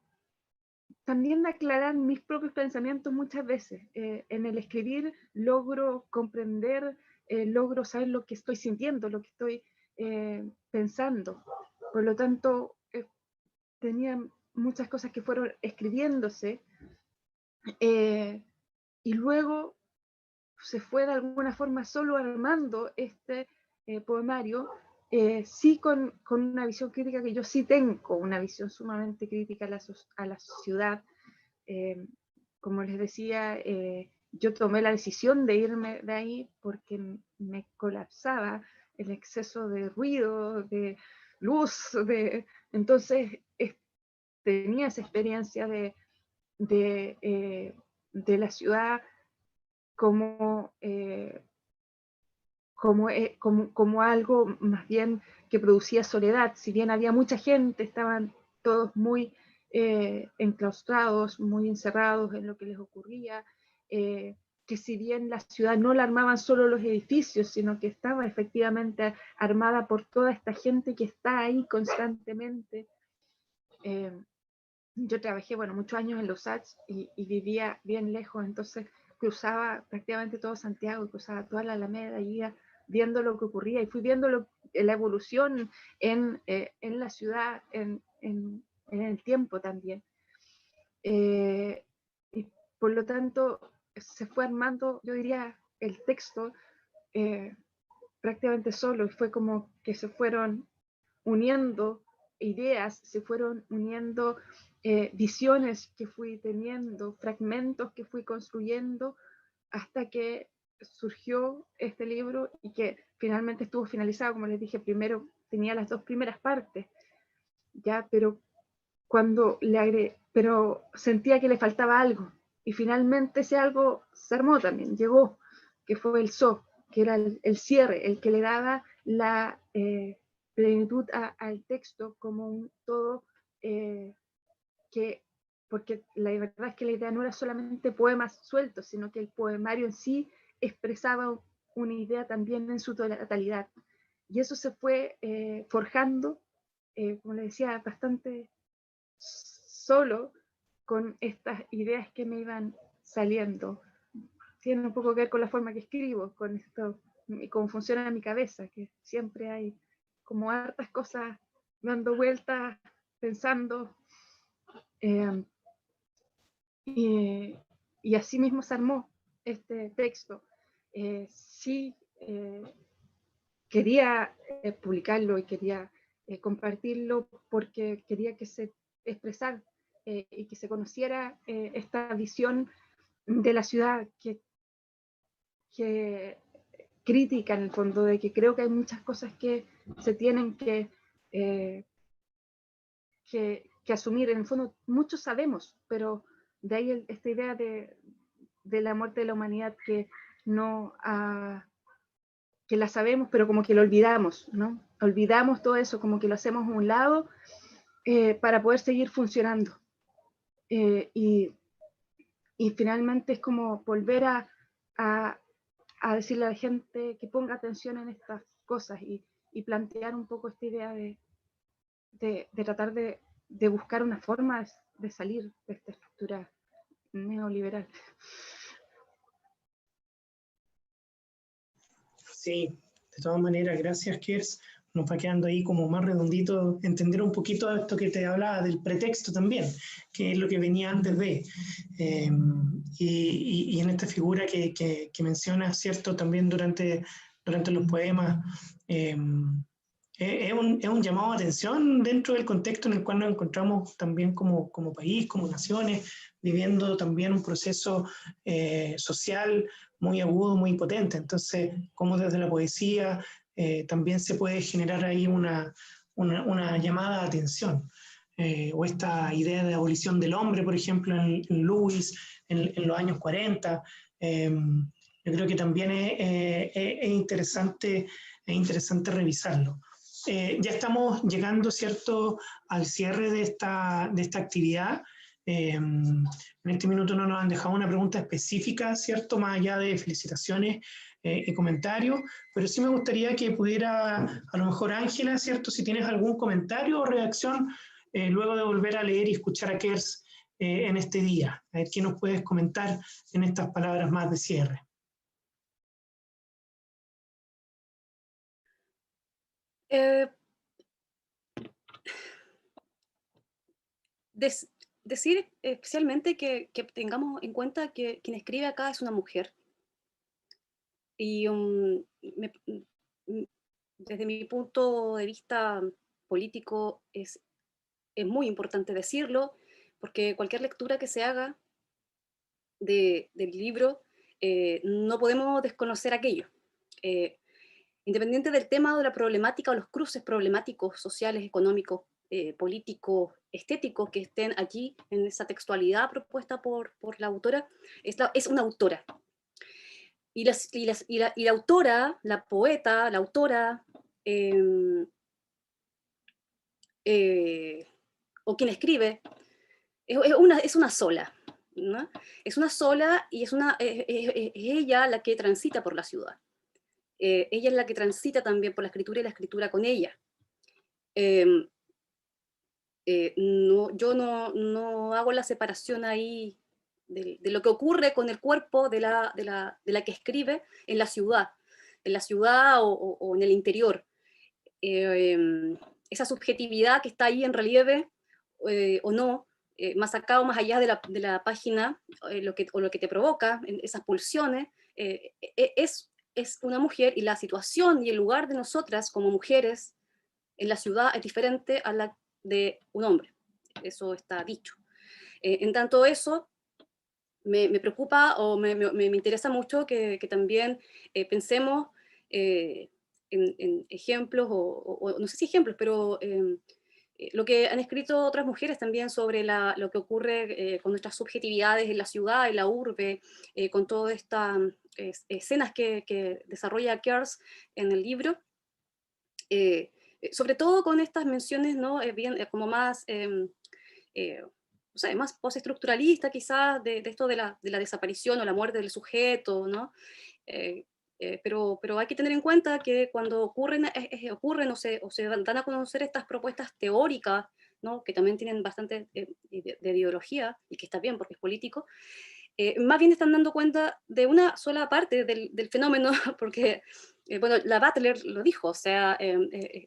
Speaker 3: también aclarar mis propios pensamientos muchas veces. En el escribir logro comprender, logro saber lo que estoy sintiendo, lo que estoy pensando. Por lo tanto, tenía muchas cosas que fueron escribiéndose y luego se fue de alguna forma solo armando este poemario, sí con una visión crítica, que yo sí tengo una visión sumamente crítica a la ciudad. Como les decía, yo tomé la decisión de irme de ahí porque me colapsaba el exceso de ruido, de luz, entonces tenía esa experiencia de la ciudad como, como algo más bien que producía soledad. Si bien había mucha gente, estaban todos muy enclaustrados, muy encerrados en lo que les ocurría, que si bien la ciudad no la armaban solo los edificios, sino que estaba efectivamente armada por toda esta gente que está ahí constantemente. Yo trabajé, muchos años en Los Ángeles y vivía bien lejos, entonces cruzaba prácticamente todo Santiago, cruzaba toda la Alameda y iba viendo lo que ocurría, y fui viendo la evolución en la ciudad, en el tiempo también. Y por lo tanto se fue armando, yo diría, el texto prácticamente solo, y fue como que se fueron uniendo ideas, se fueron uniendo visiones que fui teniendo, fragmentos que fui construyendo, hasta que surgió este libro y que finalmente estuvo finalizado. Como les dije, primero tenía las dos primeras partes, ya, pero cuando le agregué, pero sentía que le faltaba algo, y finalmente ese algo se armó también, llegó, que fue el so, que era el cierre, el que le daba la plenitud al texto como un todo, porque la verdad es que la idea no era solamente poemas sueltos, sino que el poemario en sí expresaba una idea también en su totalidad. Y eso se fue forjando, como les decía, bastante solo, con estas ideas que me iban saliendo. Tiene un poco que ver con la forma que escribo, con esto cómo funciona mi cabeza, que siempre hay como hartas cosas dando vueltas, pensando. Y así mismo se armó este texto. Sí, quería publicarlo y quería compartirlo porque quería que se expresara y que se conociera esta visión de la ciudad que crítica en el fondo, de que creo que hay muchas cosas que se tienen que asumir. En el fondo, muchos sabemos, pero de ahí esta idea de la muerte de la humanidad que no que la sabemos, pero como que lo olvidamos, ¿no? Olvidamos todo eso, como que lo hacemos a un lado para poder seguir funcionando. Y finalmente es como volver a decirle a la gente que ponga atención en estas cosas y plantear un poco esta idea de tratar de buscar una forma de salir de esta estructura neoliberal.
Speaker 1: Sí, de todas maneras, gracias, Kers. Nos va quedando ahí como más redondito entender un poquito esto que te hablaba del pretexto también, que es lo que venía antes de. Y en esta figura que mencionas, ¿cierto? También durante los poemas, es un llamado a atención dentro del contexto en el cual nos encontramos también como país, como naciones, viviendo también un proceso social muy agudo, muy potente. Entonces, como desde la poesía también se puede generar ahí una llamada de atención. O esta idea de abolición del hombre, por ejemplo, en Lewis, en los años 40. Yo creo que también es interesante revisarlo. Ya estamos llegando, ¿cierto?, al cierre de esta actividad. En este minuto no nos han dejado una pregunta específica, ¿cierto?, más allá de felicitaciones y comentarios, pero sí me gustaría que pudiera, a lo mejor Ángela, ¿cierto?, si tienes algún comentario o reacción, luego de volver a leer y escuchar a Kers en este día. A ver qué nos puedes comentar en estas palabras más de cierre.
Speaker 2: Decir especialmente que tengamos en cuenta que quien escribe acá es una mujer. Y desde mi punto de vista político es muy importante decirlo, porque cualquier lectura que se haga del libro, no podemos desconocer aquello. Independiente del tema o de la problemática o los cruces problemáticos, sociales, económicos, políticos, estéticos que estén allí en esa textualidad propuesta por la autora, es una autora. Y la autora, la poeta, la autora, o quien escribe, es una sola, ¿no? Es una sola y es ella la que transita por la ciudad. Ella es la que transita también por la escritura y la escritura con ella. Yo no hago la separación ahí de lo que ocurre con el cuerpo de la que escribe en la ciudad o en el interior. Esa subjetividad que está ahí en relieve o no, más acá o más allá de la página, lo que te provoca, esas pulsiones, es una mujer, y la situación y el lugar de nosotras como mujeres en la ciudad es diferente a la de un hombre. Eso está dicho. En tanto eso, me preocupa o me interesa mucho que también pensemos en ejemplos, o no sé si ejemplos, pero lo que han escrito otras mujeres también sobre lo que ocurre con nuestras subjetividades en la ciudad, en la urbe, con todas estas escenas que desarrolla Kers en el libro. Sobre todo con estas menciones, ¿no? Como más, o sea, más postestructuralista quizás, de esto de la desaparición o la muerte del sujeto, ¿no? Pero hay que tener en cuenta que cuando ocurren o se dan a conocer estas propuestas teóricas, ¿no?, que también tienen bastante de ideología, y que está bien porque es político, más bien están dando cuenta de una sola parte del fenómeno, porque, bueno, la Butler lo dijo, o sea,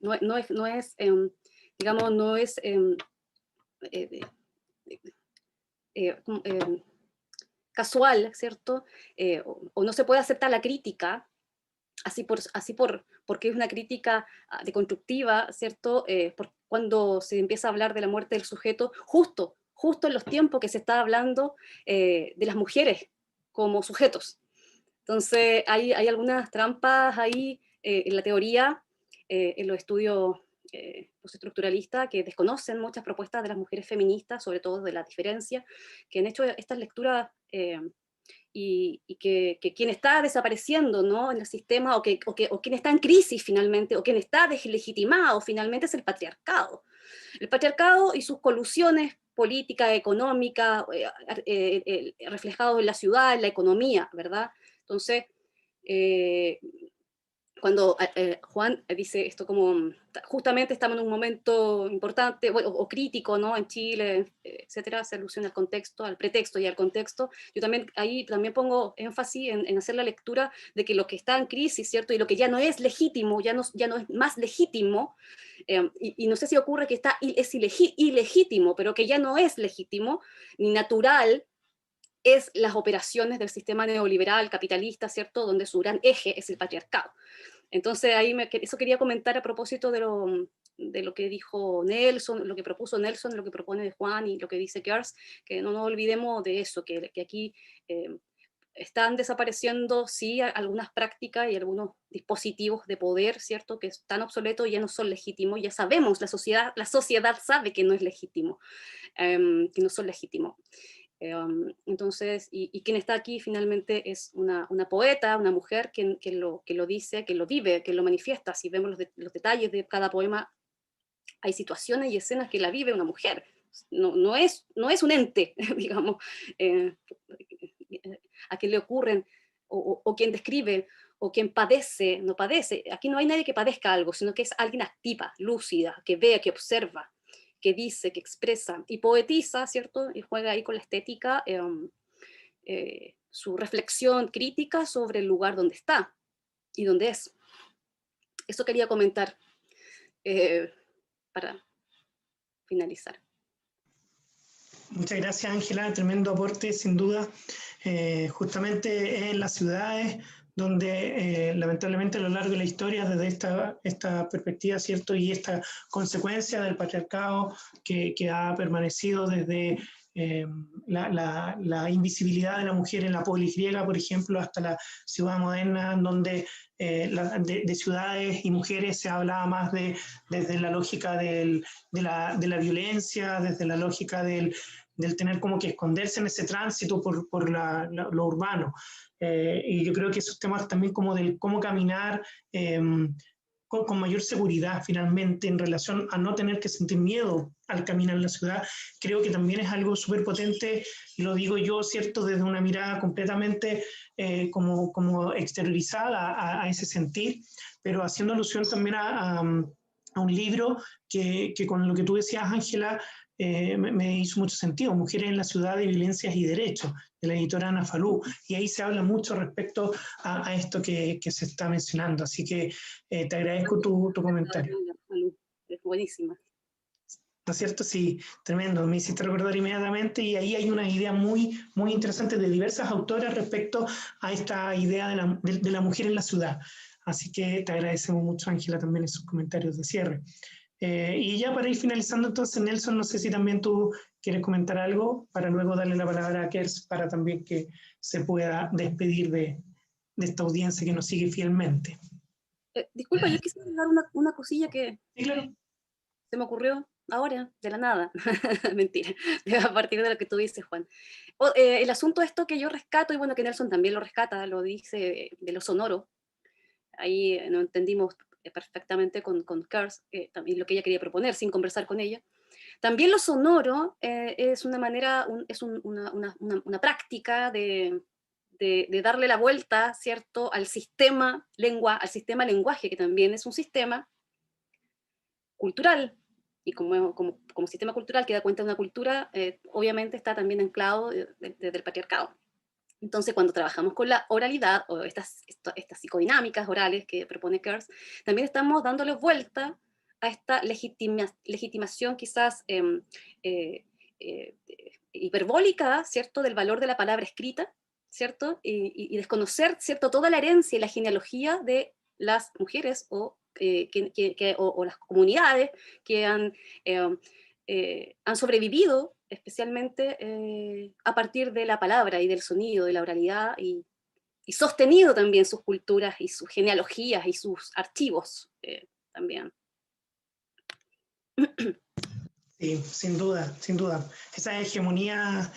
Speaker 2: no es digamos, no es eh, casual, ¿cierto? O no se puede aceptar la crítica porque es una crítica deconstructiva, ¿cierto? Cuando se empieza a hablar de la muerte del sujeto, justo en los tiempos que se está hablando de las mujeres como sujetos. Entonces, hay algunas trampas ahí en la teoría, en los estudios postestructuralistas, que desconocen muchas propuestas de las mujeres feministas, sobre todo de la diferencia, que han hecho estas lecturas y que quien está desapareciendo, ¿no?, en el sistema, o quien está en crisis finalmente, o quien está deslegitimado finalmente, es el patriarcado. El patriarcado y sus colusiones políticas, económicas, reflejados en la ciudad, en la economía, ¿verdad? Entonces, cuando Juan dice esto como, justamente estamos en un momento importante, bueno, o crítico, ¿no?, en Chile, etcétera, se alusiona al contexto, al pretexto y al contexto, yo también ahí también pongo énfasis en hacer la lectura de que lo que está en crisis, ¿cierto?, y lo que ya no es legítimo, ya no es más legítimo, y no sé si ocurre que es ilegítimo, pero que ya no es legítimo, ni natural, es las operaciones del sistema neoliberal, capitalista, ¿cierto?, donde su gran eje es el patriarcado. Entonces, eso quería comentar a propósito de lo que dijo Nelson, lo que propuso Nelson, lo que propone de Juan y lo que dice Geertz, que no nos olvidemos de eso, que aquí están desapareciendo, sí, algunas prácticas y algunos dispositivos de poder, ¿cierto?, que están obsoletos y ya no son legítimos, ya sabemos, la sociedad sabe que no es legítimo, que no son legítimos. Entonces, y quien está aquí finalmente es una poeta, una mujer que lo dice, que lo vive, que lo manifiesta. Si vemos los detalles de cada poema, hay situaciones y escenas que la vive una mujer. No es un ente, digamos, a quien le ocurren, o quien describe, o quien padece, no padece. Aquí no hay nadie que padezca algo, sino que es alguien activa, lúcida, que ve, que observa, que dice, que expresa y poetiza, ¿cierto? Y juega ahí con la estética, su reflexión crítica sobre el lugar donde está y donde es. Eso quería comentar para finalizar.
Speaker 1: Muchas gracias, Ángela. Tremendo aporte, sin duda. Justamente en las ciudades donde lamentablemente a lo largo de la historia, desde esta perspectiva, ¿cierto? Y esta consecuencia del patriarcado que ha permanecido desde la invisibilidad de la mujer en la polis griega, por ejemplo, hasta la ciudad moderna, donde de ciudades y mujeres se hablaba más desde la lógica de la violencia, desde la lógica del tener como que esconderse en ese tránsito por lo urbano. Y yo creo que esos temas también como del cómo caminar con mayor seguridad finalmente en relación a no tener que sentir miedo al caminar en la ciudad, creo que también es algo súper potente, y lo digo yo, ¿cierto?, desde una mirada completamente como exteriorizada a ese sentir, pero haciendo alusión también a un libro que con lo que tú decías, Ángela, me hizo mucho sentido, Mujeres en la ciudad de violencias y derechos, de la editora Ana Falú, y ahí se habla mucho respecto a esto que se está mencionando, así que te agradezco tu comentario.
Speaker 2: Es buenísima.
Speaker 1: ¿No es cierto? Sí, tremendo, me hiciste recordar inmediatamente, y ahí hay una idea muy, muy interesante de diversas autoras respecto a esta idea de la mujer en la ciudad. Así que te agradecemos mucho, Ángela, también esos comentarios de cierre. Y ya para ir finalizando, entonces, Nelson, no sé si también tú quieres comentar algo para luego darle la palabra a Geertz para también que se pueda despedir de esta audiencia que nos sigue fielmente.
Speaker 2: Disculpa, yo quisiera dar una cosilla que
Speaker 1: Sí, claro.
Speaker 2: se me ocurrió ahora, de la nada. Mentira, a partir de lo que tú dices, Juan. El asunto esto que yo rescato, y bueno, que Nelson también lo rescata, lo dice de lo sonoro. Ahí no entendimos perfectamente con Geertz también lo que ella quería proponer, sin conversar con ella. También lo sonoro es una manera, una práctica de darle la vuelta, ¿cierto?, al sistema lenguaje, que también es un sistema cultural, y como sistema cultural que da cuenta de una cultura, obviamente está también anclado desde el patriarcado. Entonces, cuando trabajamos con la oralidad, o estas psicodinámicas orales que propone Kers, también estamos dándole vuelta a esta legitimación quizás hiperbólica, ¿cierto?, del valor de la palabra escrita, ¿cierto?, y desconocer, ¿cierto?, toda la herencia y la genealogía de las mujeres o las comunidades que han sobrevivido especialmente a partir de la palabra y del sonido, de la oralidad, y sostenido también sus culturas y sus genealogías y sus archivos también.
Speaker 1: Sí, sin duda, sin duda. Esa hegemonía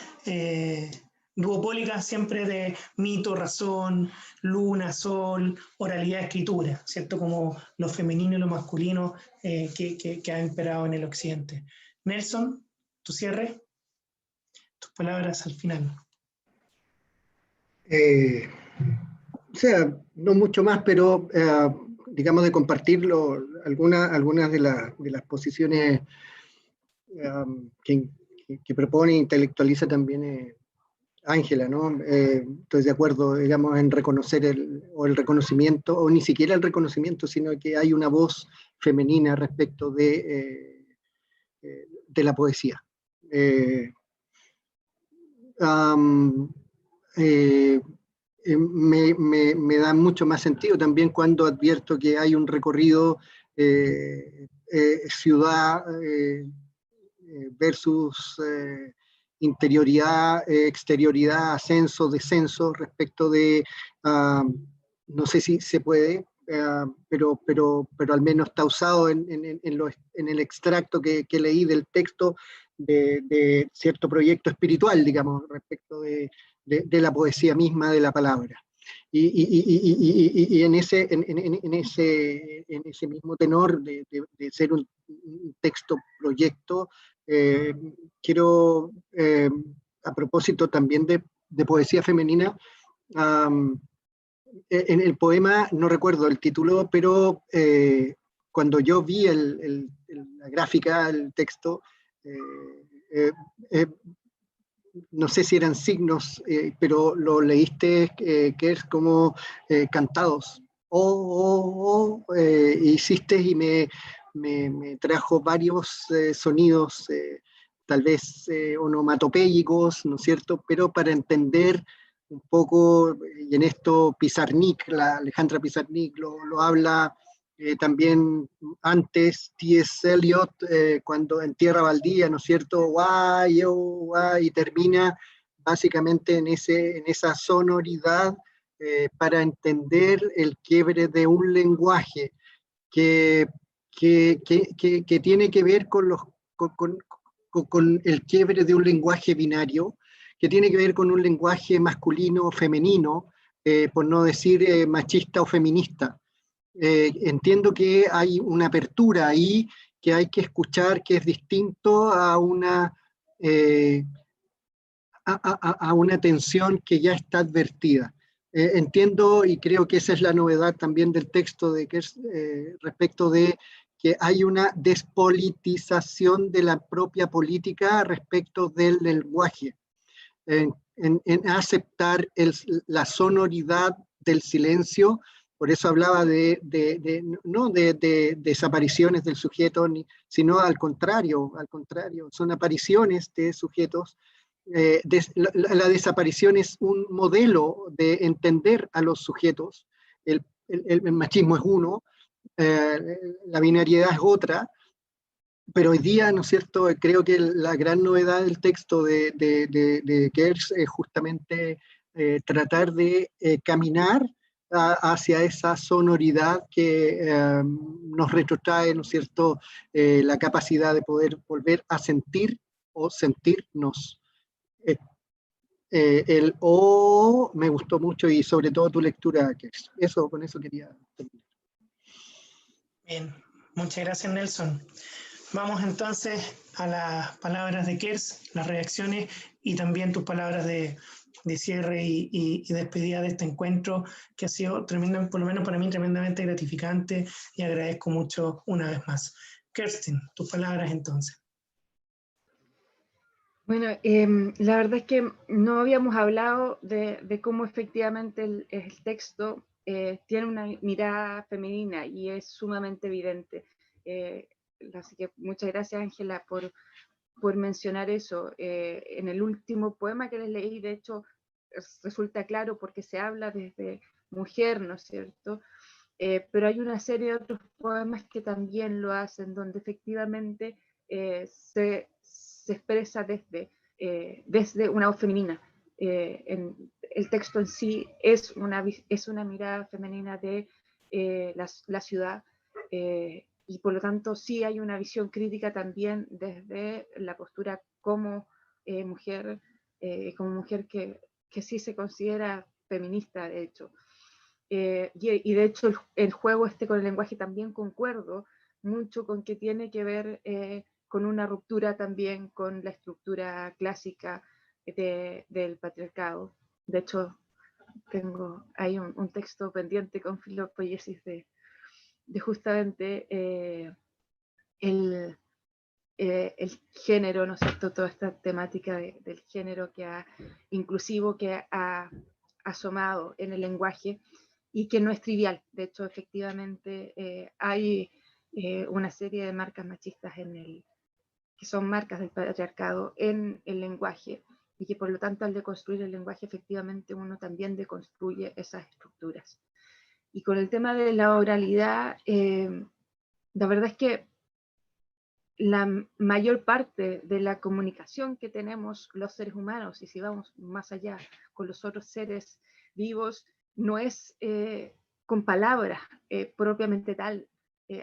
Speaker 1: duopólica siempre de mito, razón, luna, sol, oralidad, escritura, ¿cierto? Como lo femenino y lo masculino que ha imperado en el occidente. Nelson, tu cierre, tus palabras al final.
Speaker 4: O sea, no mucho más, pero digamos de compartirlo, algunas de las posiciones que propone e intelectualiza también Ángela, ¿no? Estoy de acuerdo, digamos, en reconocer el reconocimiento, o ni siquiera el reconocimiento, sino que hay una voz femenina respecto de la poesía. Me da mucho más sentido también cuando advierto que hay un recorrido ciudad versus interioridad, exterioridad, ascenso, descenso, respecto de, no sé si se puede, pero al menos está usado en el extracto que leí del texto de cierto proyecto espiritual, digamos, respecto de la poesía misma, de la palabra. Y en ese mismo tenor de ser un texto proyecto, quiero, a propósito también de poesía femenina, en el poema, no recuerdo el título, pero cuando yo vi la gráfica, el texto, no sé si eran signos, pero lo leíste que es como cantados. Hiciste y me trajo varios sonidos, tal vez onomatopéyicos, ¿no es cierto? Pero para entender un poco, y en esto Pizarnik, la Alejandra Pizarnik lo habla también antes, T.S. Eliot, cuando en Tierra Baldía, ¿no es cierto? Guay, y termina básicamente en esa sonoridad para entender el quiebre de un lenguaje que tiene que ver con el quiebre de un lenguaje binario, que tiene que ver con un lenguaje masculino o femenino, por no decir machista o feminista. Entiendo que hay una apertura ahí que hay que escuchar, que es distinto a una tensión que ya está advertida. Entiendo y creo que esa es la novedad también del texto, de que es respecto de que hay una despolitización de la propia política respecto del lenguaje, en aceptar la sonoridad del silencio. Por eso hablaba no de desapariciones del sujeto, sino al contrario, son apariciones de sujetos. La desaparición es un modelo de entender a los sujetos. El machismo es uno, la binariedad es otra, pero hoy día, ¿no es cierto?, creo que la gran novedad del texto de Kers es justamente tratar de caminar hacia esa sonoridad que nos retrotrae, ¿no es cierto?, la capacidad de poder volver a sentir o sentirnos. El O me gustó mucho, y sobre todo tu lectura, Kers. Con eso quería terminar.
Speaker 1: Bien, muchas gracias, Nelson. Vamos entonces a las palabras de Kers, las reacciones y también tus palabras de cierre y despedida de este encuentro, que ha sido tremendo, por lo menos para mí, tremendamente gratificante, y agradezco mucho una vez más. Kerstin, tus palabras entonces.
Speaker 3: Bueno, la verdad es que no habíamos hablado de cómo efectivamente el texto tiene una mirada femenina y es sumamente evidente. Así que muchas gracias, Ángela, por mencionar eso. En el último poema que les leí, de hecho, resulta claro porque se habla desde mujer, ¿no es cierto? Pero hay una serie de otros poemas que también lo hacen, donde efectivamente se expresa desde una voz femenina. El texto en sí es una mirada femenina de la ciudad, y por lo tanto sí hay una visión crítica también desde la postura mujer, como mujer que sí se considera feminista, de hecho. Y de hecho el juego con el lenguaje también concuerdo mucho con que tiene que ver con una ruptura también con la estructura clásica del patriarcado. De hecho, hay un texto pendiente con Filopoiesis de justamente el, el género, ¿no es cierto? Toda esta temática del género inclusivo que ha asomado en el lenguaje y que no es trivial. De hecho, efectivamente, hay una serie de marcas machistas que son marcas del patriarcado en el lenguaje, y que por lo tanto al deconstruir el lenguaje efectivamente uno también deconstruye esas estructuras. Y con el tema de la oralidad, la verdad es que la mayor parte de la comunicación que tenemos los seres humanos, y si vamos más allá con los otros seres vivos, no es con palabras propiamente tal.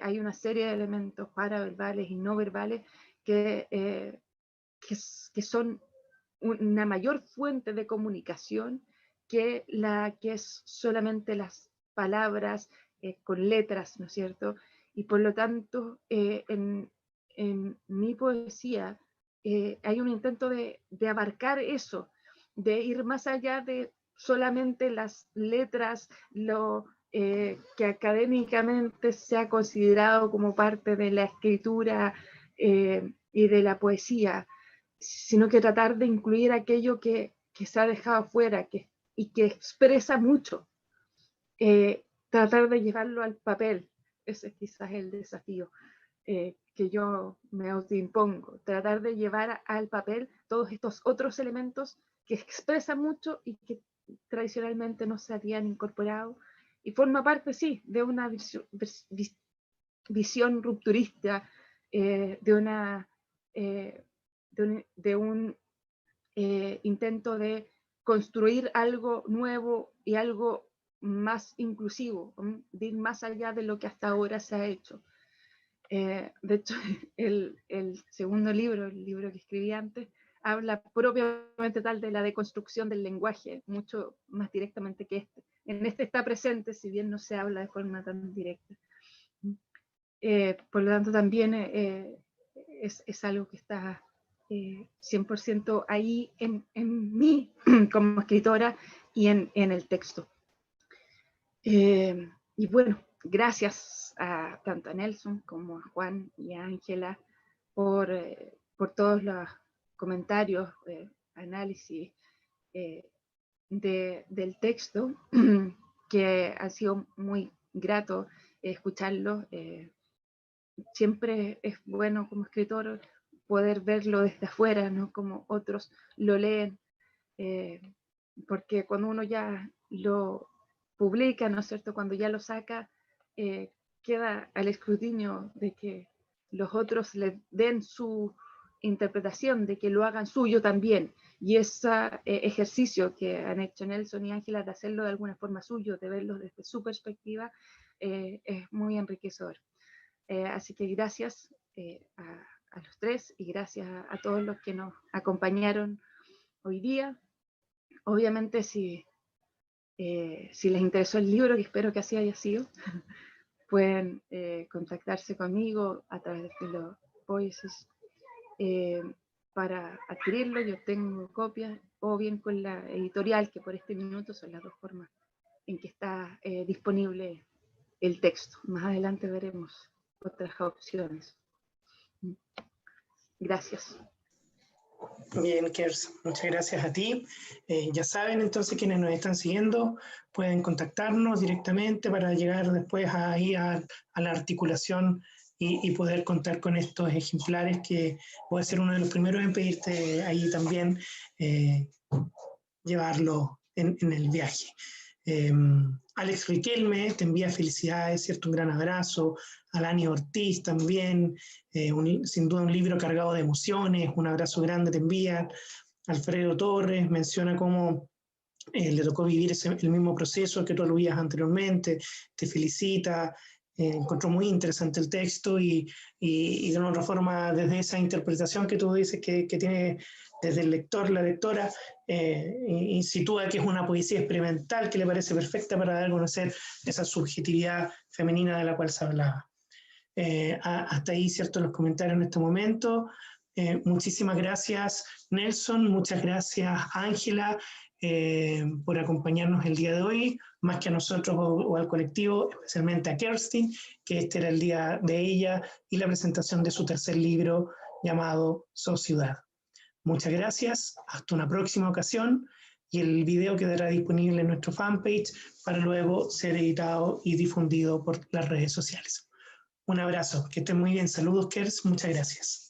Speaker 3: Hay una serie de elementos paraverbales y no verbales que son una mayor fuente de comunicación que la que es solamente las palabras con letras, ¿no es cierto? Y por lo tanto, en mi poesía hay un intento de abarcar eso, de ir más allá de solamente las letras, lo que académicamente se ha considerado como parte de la escritura y de la poesía, sino que tratar de incluir aquello que se ha dejado fuera y que expresa mucho, tratar de llevarlo al papel. Ese es quizás el desafío que yo me autoimpongo, tratar de llevar al papel todos estos otros elementos que expresan mucho y que tradicionalmente no se habían incorporado, y forma parte, sí, de una visión rupturista, de un intento de construir algo nuevo y algo más inclusivo, de ir más allá de lo que hasta ahora se ha hecho. De hecho, el segundo libro, el libro que escribí antes, habla propiamente tal de la deconstrucción del lenguaje, mucho más directamente que este. En este está presente, si bien no se habla de forma tan directa. Por lo tanto, también es algo que está 100% ahí en mí como escritora y en el texto. Y bueno, gracias tanto a Nelson como a Juan y a Ángela por todos los comentarios, análisis del texto, que ha sido muy grato escucharlo. Siempre es bueno como escritor poder verlo desde afuera, ¿no? Como otros lo leen, porque cuando uno ya lo publica, ¿no es cierto?, cuando ya lo saca, queda al escrutinio de que los otros le den su interpretación, de que lo hagan suyo también. Y ese ejercicio que han hecho Nelson y Ángela de hacerlo de alguna forma suyo, de verlo desde su perspectiva, es muy enriquecedor. Así que gracias a los tres, y gracias a todos los que nos acompañaron hoy día. Obviamente, si les interesó el libro, que espero que así haya sido, pueden contactarse conmigo a través de Filopoiesis para adquirirlo. Yo tengo copias, o bien con la editorial, que por este minuto son las dos formas en que está disponible el texto. Más adelante veremos otras opciones. Gracias.
Speaker 1: Bien, Kers, muchas gracias a ti. Ya saben, entonces, quienes nos están siguiendo pueden contactarnos directamente para llegar después ahí a la articulación y poder contar con estos ejemplares, que voy a ser uno de los primeros en pedirte ahí también llevarlo en el viaje. Alex Riquelme te envía felicidades, ¿cierto? Un gran abrazo. Alani Ortiz también, sin duda un libro cargado de emociones, un abrazo grande te envía. Alfredo Torres menciona cómo le tocó vivir el mismo proceso que tú aludías anteriormente, te felicita, encontró muy interesante el texto y de una otra forma, desde esa interpretación que tú dices que tiene desde el lector, la lectora, sitúa que es una poesía experimental que le parece perfecta para dar a conocer esa subjetividad femenina de la cual se hablaba. Hasta ahí, ¿cierto?, los comentarios en este momento. Muchísimas gracias, Nelson, muchas gracias, Ángela, por acompañarnos el día de hoy, más que a nosotros o al colectivo, especialmente a Kerstin, que este era el día de ella y la presentación de su tercer libro llamado Sociedad. Muchas gracias, hasta una próxima ocasión, y el video quedará disponible en nuestro fanpage para luego ser editado y difundido por las redes sociales. Un abrazo, que estén muy bien. Saludos, Kers, muchas gracias.